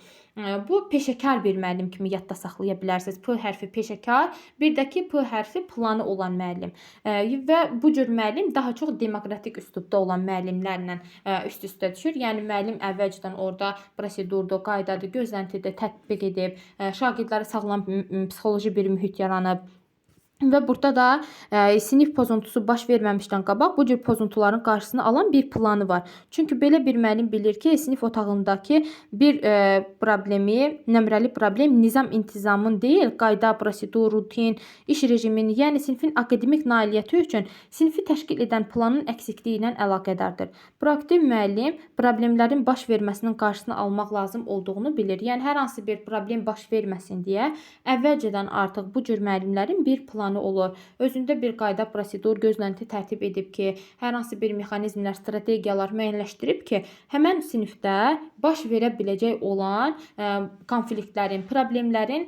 Bu peşəkar bir müəllim kimi yadda saxlaya bilərsiniz. P hərfi peşəkar, bir də ki, P hərfi planı olan müəllim. Və bu cür müəllim daha çox demokratik üslubda olan müəllimlərlə üst-üstə düşür. Yəni, müəllim əvvəlcədən orada prosedurdur, qaydadır, gözləntidir, tətbiq edib, şagirdlərə sağlam psixoloji bir mühit yaranıb. Və burada da sinif pozuntusu baş verməmişdən qabaq bu cür pozuntuların qarşısını alan bir planı var. Çünki belə bir müəllim bilir ki, sinif otağındakı bir problemi, nömrəli problem nizam-intizamın deyil, qayda, prosedur, rutin, iş rejiminin, yəni sinifin akademik nailiyyəti üçün sinifi təşkil edən planın əksikliyi ilə əlaqədardır. Proaktiv müəllim problemlərin baş verməsinin qarşısını almaq lazım olduğunu bilir. Yəni, hər hansı bir problem baş verməsin deyə əvvəlcədən artıq bu cür müəllimlərin bir planı olur. Özündə bir qayda, prosedur, gözlənti tərtib edib ki, hər hansı bir mexanizmlər, strategiyalar müəyyənləşdirib ki, həmən sinifdə baş verə biləcək olan konfliktlərin, problemlərin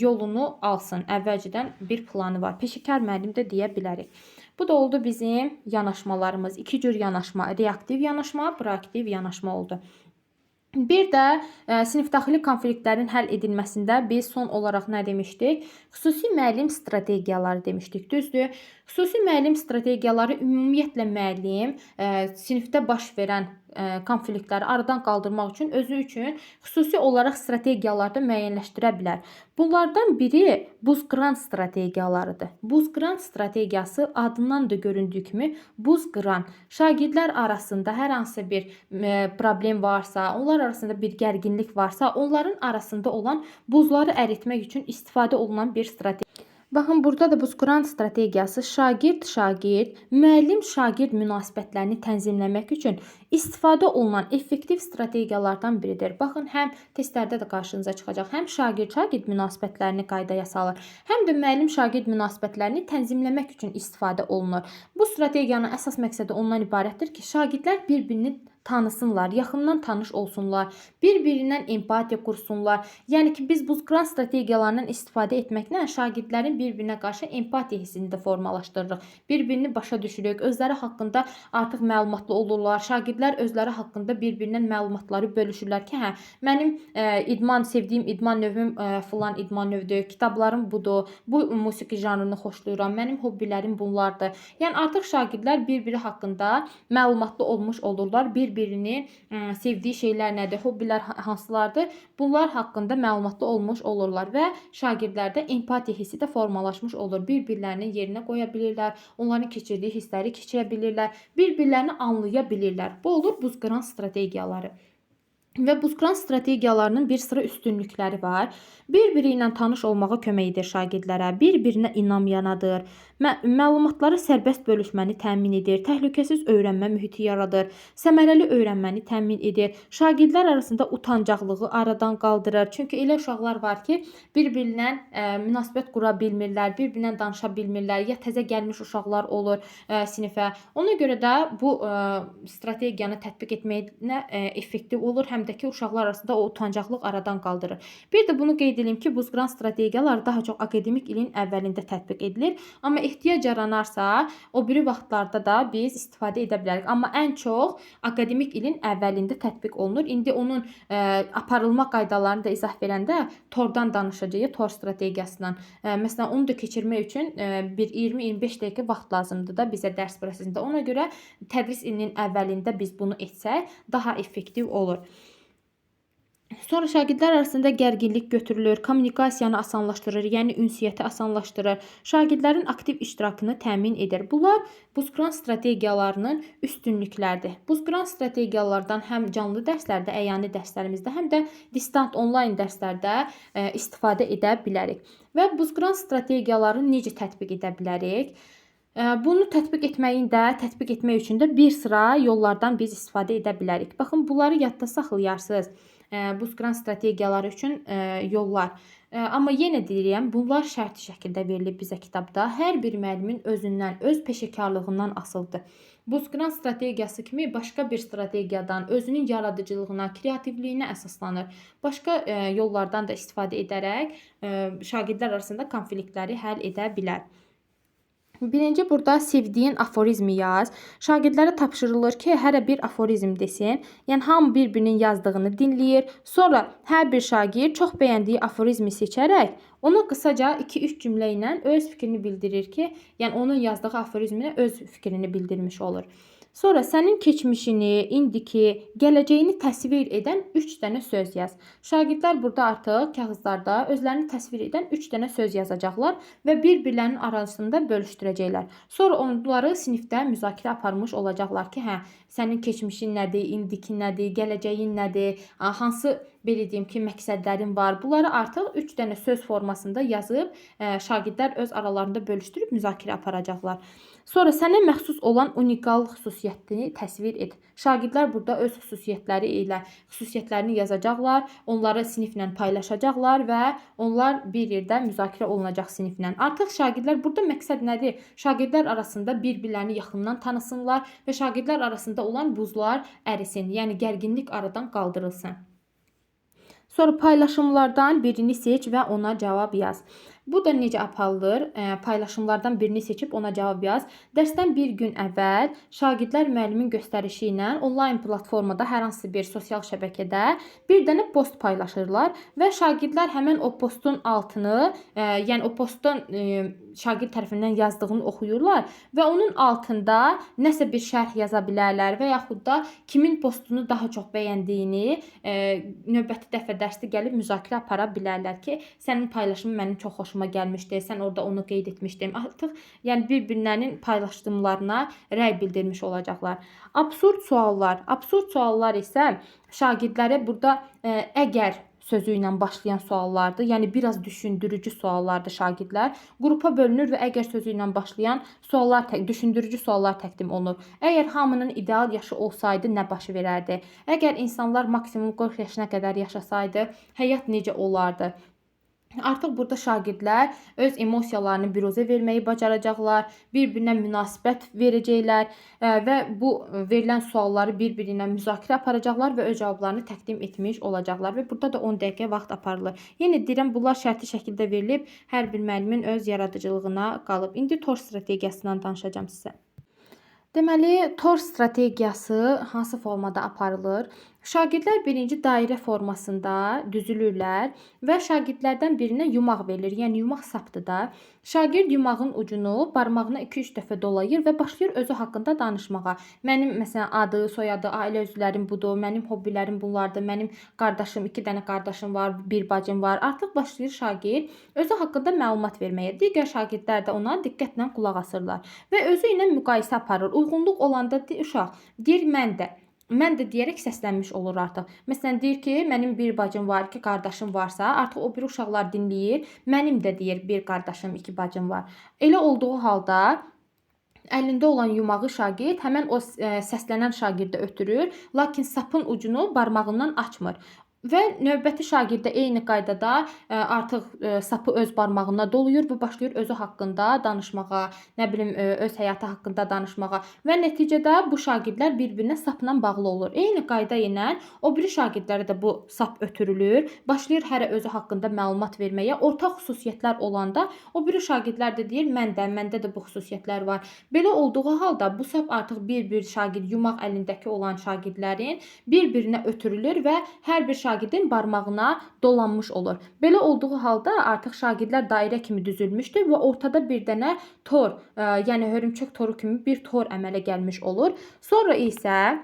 yolunu alsın. Əvvəlcədən bir planı var. Peşəkar müəllim də deyə bilərik. Bu da oldu bizim yanaşmalarımız. İki cür yanaşma, reaktiv yanaşma, proaktiv yanaşma oldu. Bir də sinifdaxili konfliktlərin həll edilməsində biz son olaraq nə demişdik? Xüsusi müəllim strategiyaları demişdik, düzdür? Xüsusi müəllim strategiyaları ümumiyyətlə müəllim sinifdə baş verən konfliktləri aradan qaldırmaq üçün özü üçün xüsusi olaraq strategiyalar da müəyyənləşdirə bilər. Bunlardan biri buz qıran strategiyalarıdır. Buz qıran strategiyası adından da göründüyü kimi buz qıran. Şagirdlər arasında hər hansı bir problem varsa, onlar arasında bir gərginlik varsa, onların arasında olan buzları əritmək üçün istifadə olunan bir strategiya. Baxın, burada da buz qıran strategiyası şagird-şagird, müəllim-şagird münasibətlərini tənzimləmək üçün istifadə olunan effektiv strategiyalardan biridir. Baxın, həm testlərdə də qarşınıza çıxacaq, həm şagird-şagird münasibətlərini qaydaya salır, həm də müəllim-şagird münasibətlərini tənzimləmək üçün istifadə olunur. Bu strategiyanın əsas məqsədi ondan ibarətdir ki, şagirdlər bir-birini tanısınlar, yaxından tanış olsunlar, bir-birindən empatiya qursunlar. Yəni ki, biz buz qıran strategiyalarından istifadə etməklə şagirdlərin bir-birinə qarşı empatiya hissini də formalaşdırırıq. Bir-birini başa düşürük, özləri haqqında artıq məlumatlı olurlar. Şagirdlər özləri haqqında bir-birindən məlumatları bölüşürlər ki, hə, mənim sevdiyim idman növüm filan idman növüdür, kitablarım budur, bu musiqi janrını xoşlayıram, mənim hobbilərim bunlardır. Yəni artıq şagirdlər bir-biri haqqında məlumatlı olmuş olurlar, bir-birini sevdiyi şeylər nədir, hobbilər hansılardır, bunlar haqqında məlumatlı olmuş olurlar və şagirdlərdə empatiya hissi də formalaşmış olur. Bir-birlərinin yerinə qoya bilirlər, onların keçirdiyi hissləri keçirə bilirlər, bir-birlərini anlaya bilirlər. Bu olur buz qıran strategiyaları. Və buz qıran strategiyalarının bir sıra üstünlükləri var. Bir-biri ilə tanış olmağa kömək edir şagirdlərə, bir-birinə inam yanadır, məlumatları sərbəst bölüşməni təmin edir, təhlükəsiz öyrənmə mühiti yaradır, səmərəli öyrənməni təmin edir, şagirdlər arasında utancaqlığı aradan qaldırır. Çünki elə uşaqlar var ki, bir-birinə münasibət qura bilmirlər, bir-birinə danışa bilmirlər, ya təzə gəlmiş uşaqlar olur sinifə. Ona görə də bu strategiyanı tətbiq etməklə effektiv olur, həm də ki, uşaqlar arasında o utancaqlıq aradan qaldırır. Bir də bunu qeyd edim ki, buz qıran strategiyalar daha çox akademik ilin əvvəlində tətbiq edilir. Amma ehtiyac yaranarsa, o biri vaxtlarda da biz istifadə edə bilərik. Amma ən çox akademik ilin əvvəlində tətbiq olunur. İndi onun aparılma qaydalarını da izah verəndə tordan danışacağıq, tor strategiyasından. Məsələn, onu da keçirmək üçün bir 20-25 dəqiqə vaxt lazımdır da bizə dərs prosesində. Ona görə tədris ilinin əvvəlində biz bunu etsək, daha effektiv olur. Sonra şagirdlər arasında gərginlik götürülür, kommunikasiyanı asanlaşdırır, yəni ünsiyyəti asanlaşdırır, şagirdlərin aktiv iştirakını təmin edir. Bunlar buz qıran strategiyalarının üstünlükləridir. Buz qıran strategiyalardan həm canlı dərslərdə, əyani dərslərimizdə, həm də distant onlayn dərslərdə istifadə edə bilərik. Və buz qıran strategiyalarını necə tətbiq edə bilərik? Bunu tətbiq etmək üçün də bir sıra yollardan biz istifadə edə bilərik. Baxın, bunları yadda saxlayarsınız. Buz qıran strategiyaları üçün yollar. Amma yenə deyirəm, bunlar şərti şəkildə verilib bizə kitabda. Hər bir müəllimin özündən, öz peşəkarlığından asılıdır. Buz qıran strategiyası kimi başqa bir strategiyadan, özünün yaradıcılığına, kreativliyinə əsaslanır. Başqa yollardan da istifadə edərək şagirdlər arasında konfliktləri həll edə bilər. Birinci, burada sevdiyin aforizmi yaz. Şagirdlərə tapşırılır ki, hərə bir aforizm desin. Yəni, hamı bir-birinin yazdığını dinləyir. Sonra hər bir şagird çox bəyəndiyi aforizmi seçərək ona qısaca 2-3 cümlə ilə öz fikrini bildirir ki, yəni onun yazdığı aforizminə öz fikrini bildirmiş olur. Sonra sənin keçmişini, indiki, gələcəyini təsvir edən 3 dənə söz yaz. Şagirdlər burada artıq kağızlarda özlərini təsvir edən 3 dənə söz yazacaqlar və bir-birlərinin arasında bölüşdürəcəklər. Sonra onları sinifdə müzakirə aparmış olacaqlar ki, hə, sənin keçmişin nədir, indiki nədir, gələcəyin nədir, hansı belə deyim ki, məqsədlərin var. Bunları artıq 3 dənə söz formasında yazıb şagirdlər öz aralarında bölüşdürüb müzakirə aparacaqlar. Sonra sənə məxsus olan unikal xüsusiyyətini təsvir et. Şagirdlər burada öz xüsusiyyətlərini yazacaqlar, onları siniflə paylaşacaqlar və onlar bir yerdə müzakirə olunacaq siniflə. Artıq şagirdlər, burada məqsəd nədir? Şagirdlər arasında bir-birlərini yaxından tanısınlar və şagirdlər arasında olan buzlar ərisin, yəni gərginlik aradan qaldırılsın. Sonra paylaşımlardan birini seç və ona cavab yaz. Bu da necə aparılır? Paylaşımlardan birini seçib ona cavab yaz. Dərsdən bir gün əvvəl şagirdlər müəllimin göstərişi ilə onlayn platformada hər hansı bir sosial şəbəkədə bir dənə post paylaşırlar və şagirdlər həmin o postun altını, yəni o postun şagird tərəfindən yazdığını oxuyurlar və onun altında nəsə bir şərh yaza bilərlər və yaxud da kimin postunu daha çox bəyəndiyini növbəti dəfə dərsdə gəlib müzakirə apara bilərlər ki, sənin paylaşımın mənim çox xoşuma gəlmişdi, sən orada onu qeyd etmişdin. Artıq yəni bir-birlərinin paylaşdımlarına rəy bildirmiş olacaqlar. Absurd suallar. Absurd suallar isə şagirdlərə burada əgər sözü ilə başlayan suallardır. Yəni biraz düşündürücü suallardır şagirdlər. Qrupa bölünür və əgər sözü ilə başlayan suallar, düşündürücü suallar təqdim olunur. Əgər hamının ideal yaşı olsaydı nə baş verərdi? Əgər insanlar maksimum 40 yaşına qədər yaşasaydı, həyat necə olardı? Artıq burada şagirdlər öz emosiyalarını biruzə verməyi bacaracaqlar, bir-birinə münasibət verəcəklər və bu verilən sualları bir-biri ilə müzakirə aparacaqlar və öz cavablarını təqdim etmiş olacaqlar və burada da 10 dəqiqə vaxt aparılır. Yenə deyirəm, bunlar şərti şəkildə verilib, hər bir müəllimin öz yaradıcılığına qalıb. İndi TOR strategiyasından danışacağam sizə. Deməli, TOR strategiyası hansı formada aparılır? Şagirdlər birinci dairə formasında düzülürlər və şagirdlərdən birinə yumaq verilir. Yəni yumaq sapdır da. Şagird yumağın ucunu barmağına 2-3 dəfə dolayır və başlayır özü haqqında danışmağa. Mənim məsələn adı, soyadı, ailə üzvlərim budur, mənim hobbilərim bunlardır, mənim qardaşım, 2 dənə qardaşım var, bir bacım var. Artıq başlayır şagird özü haqqında məlumat verməyə. Digər şagirdlər də ona diqqətlə qulaq asırlar və özü ilə müqayisə aparır. Uyğunluq olanda uşaq deyir mən də deyərək səslənmiş olur artıq. Məsələn, deyir ki, mənim bir bacım var, 2 qardaşım varsa, artıq o bir uşaqlar dinləyir. Mənim də deyir, bir qardaşım, 2 bacım var. Elə olduğu halda əlində olan yumağı şagird həmən o səslənən şagirdə ötürür, lakin sapın ucunu barmağından açmır. Və növbəti şagirdə eyni qaydada artıq sapı öz barmağına doluyur və başlayır özü haqqında danışmağa, nə bilim öz həyatı haqqında danışmağa və nəticədə bu şagirdlər bir-birinə sapla bağlı olur. Eyni qayda ilə o biri şagirdlərə də bu sap ötürülür, başlayır hərə özü haqqında məlumat verməyə. Ortaq xüsusiyyətlər olanda o biri şagirdlər də deyir, məndə də bu xüsusiyyətlər var. Belə olduğu halda bu sap artıq bir-bir şagird yumaq əlindəki olan şagirdlərin bir-birinə ötürülür və hər bir şagirdin barmağına dolanmış olur. Belə olduğu halda artıq şagirdlər dairə kimi düzülmüşdür və ortada bir dənə tor, yəni hörümçək toru kimi bir tor əmələ gəlmiş olur. Sonra isə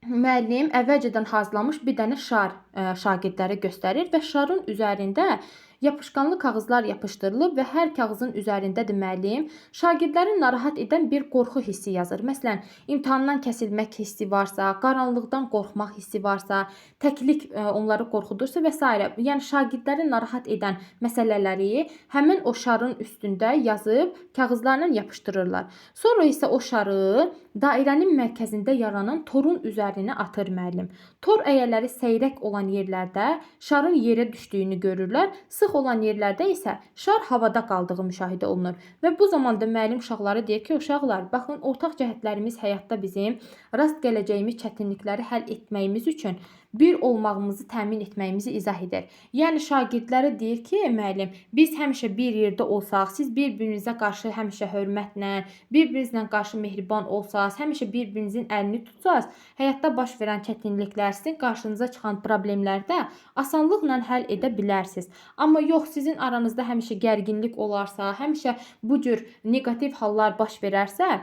müəllim əvvəlcədən hazırlamış bir dənə şar şagirdlərə göstərir və şarın üzərində yapışqanlı kağızlar yapışdırılıb və hər kağızın üzərindədir müəllim şagirdləri narahat edən bir qorxu hissi yazır. Məsələn, imtahandan kəsilmək hissi varsa, qaranlıqdan qorxmaq hissi varsa, təklik onları qorxudursa və s. Yəni şagirdləri narahat edən məsələləri həmin o şarın üstündə yazıb kağızlarla yapışdırırlar. Sonra isə o şarı dairənin mərkəzində yaranan torun üzərinə atır müəllim. Tor əyərləri seyrək olan yerlərdə şarın yerə düşdüyünü görürlər. Sıx olan yerlərdə isə şar havada qaldığı müşahidə olunur. Və bu zamanda müəllim uşaqlara deyir ki, uşaqlar, baxın, ortaq cəhətlərimiz həyatda bizim rast gələcəyimiz çətinlikləri həll etməyimiz üçün bir olmağımızı təmin etməyimizi izah edir. Yəni şagirdlərə deyir ki, müəllim, biz həmişə bir yerdə olsaq, siz bir-birinizə qarşı həmişə hörmətlə, bir-birinizlə qarşı mehriban olsaq, həmişə bir-birinizin əlini tutsaz, həyatda baş verən çətinliklər, sizin qarşınıza çıxan problemləri də asanlıqla həll edə bilərsiniz. Amma yox, sizin aranızda həmişə gərginlik olarsa, həmişə bu cür negativ hallar baş verərsə,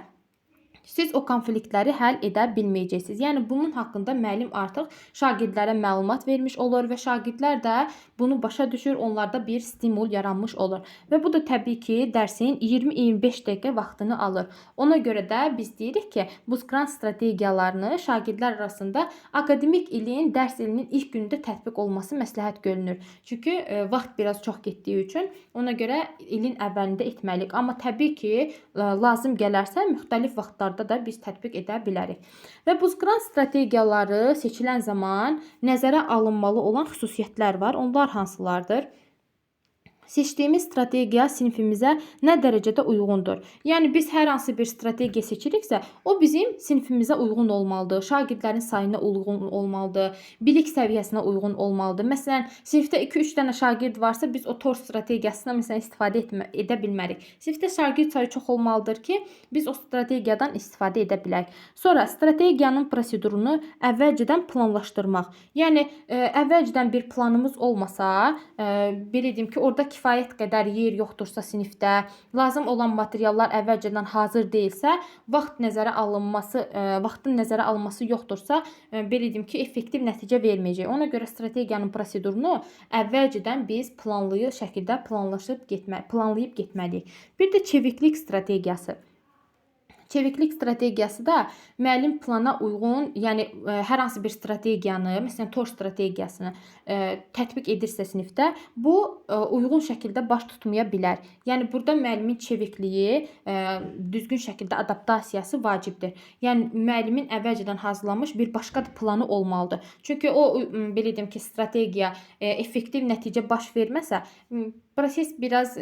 siz o konfliktləri həll edə bilməyəcəksiniz. Yəni bunun haqqında müəllim artıq şagirdlərə məlumat vermiş olur və şagirdlər də bunu başa düşür, onlarda bir stimul yaranmış olur. Və bu da təbii ki, dərsin 20-25 dəqiqə vaxtını alır. Ona görə də biz deyirik ki, Buzqran strategiyalarını şagirdlər arasında akademik ilin, dərs ilinin ilk günündə tətbiq olması məsləhət görülür. Çünki vaxt biraz çox getdiyi üçün ona görə ilin əvvəlində etməliyik. Amma təbii ki, lazım gələrsə müxtəlif vaxtlarda da biz tətbiq edə bilərik. Və Buzqran strategiyaları seçilən zaman nəzərə alınmalı olan xüsusiyyətlər var. Onlar hansılardır? seçdiyimiz strategiya sinifimizə nə dərəcədə uyğundur? Yəni biz hər hansı bir strategiya seçiriksə, o bizim sinifimizə uyğun olmalıdır, şagirdlərin sayına uyğun olmalıdır, bilik səviyyəsinə uyğun olmalıdır. Məsələn, sinifdə 2-3 dənə şagird varsa, biz o TOR strategiyasından məsələn istifadə edə bilmərik. Sinifdə şagird sayı çox olmalıdır ki, biz o strategiyadan istifadə edə bilək. Sonra strategiyanın prosedurunu əvvəlcədən planlaşdırmaq. Yəni əvvəlcədən bir planımız olmasa, belə deyim ki, orada kifayət qədər yer yoxdursa sinifdə, lazım olan materiallar əvvəlcədən hazır deyilsə, vaxtın nəzərə alınması yoxdursa, belə deyim ki, effektiv nəticə verməyəcək. Ona görə strategiyanın prosedurunu əvvəlcədən biz planlı şəkildə planlayıb getməliyik. Bir də çeviklik strategiyası. Çeviklik strategiyası da müəllim plana uyğun, yəni hər hansı bir strategiyanı, məsələn TOR strategiyasını tətbiq edirsə sinifdə, bu uyğun şəkildə baş tutmaya bilər. Yəni burada müəllimin çevikliyi, düzgün şəkildə adaptasiyası vacibdir. Yəni müəllimin əvvəlcədən hazırlanmış bir başqa planı olmalıdır. Çünki o belə deyim ki, strategiya effektiv nəticə baş verməsə, proses biraz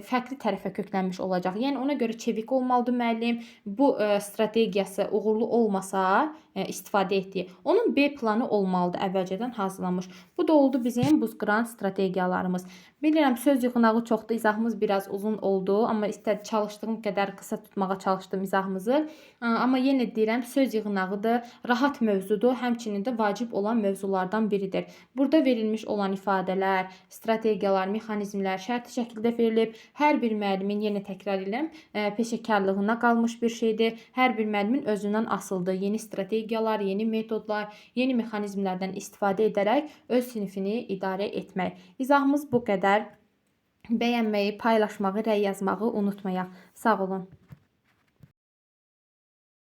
fərqli tərəfə köklənmiş olacaq. Yəni ona görə çevik olmalıdır müəllim. Bu strategiyası uğurlu olmasa, istifadə etdiyi, onun B planı olmalıdır əvvəlcədən hazırlanmış. Bu da oldu bizim buzqıran strategiyalarımız. Bilirəm söz yığınağı çoxdur, izahımız biraz uzun oldu, amma çalışdığım qədər qısa tutmağa çalışdım izahımızı. Amma yenə deyirəm, söz yığınağıdır, rahat mövzudur, həmçinin də vacib olan mövzulardan biridir. Burada verilmiş olan ifadələr, strategiyalar, mexanizmlər şərti şəkildə verilib. Hər bir müəllimin, yenə təkrar edirəm, peşəkarlığına qalmış bir şeydir. Hər bir müəllimin özündən asılıdır. Yeni strategiyalar, yeni metodlar, yeni mexanizmlərdən istifadə edərək öz sinifini idarə etmək. İzahımız bu qədər. Bəyənməyi, paylaşmağı, rəy yazmağı unutmayaq. Sağ olun.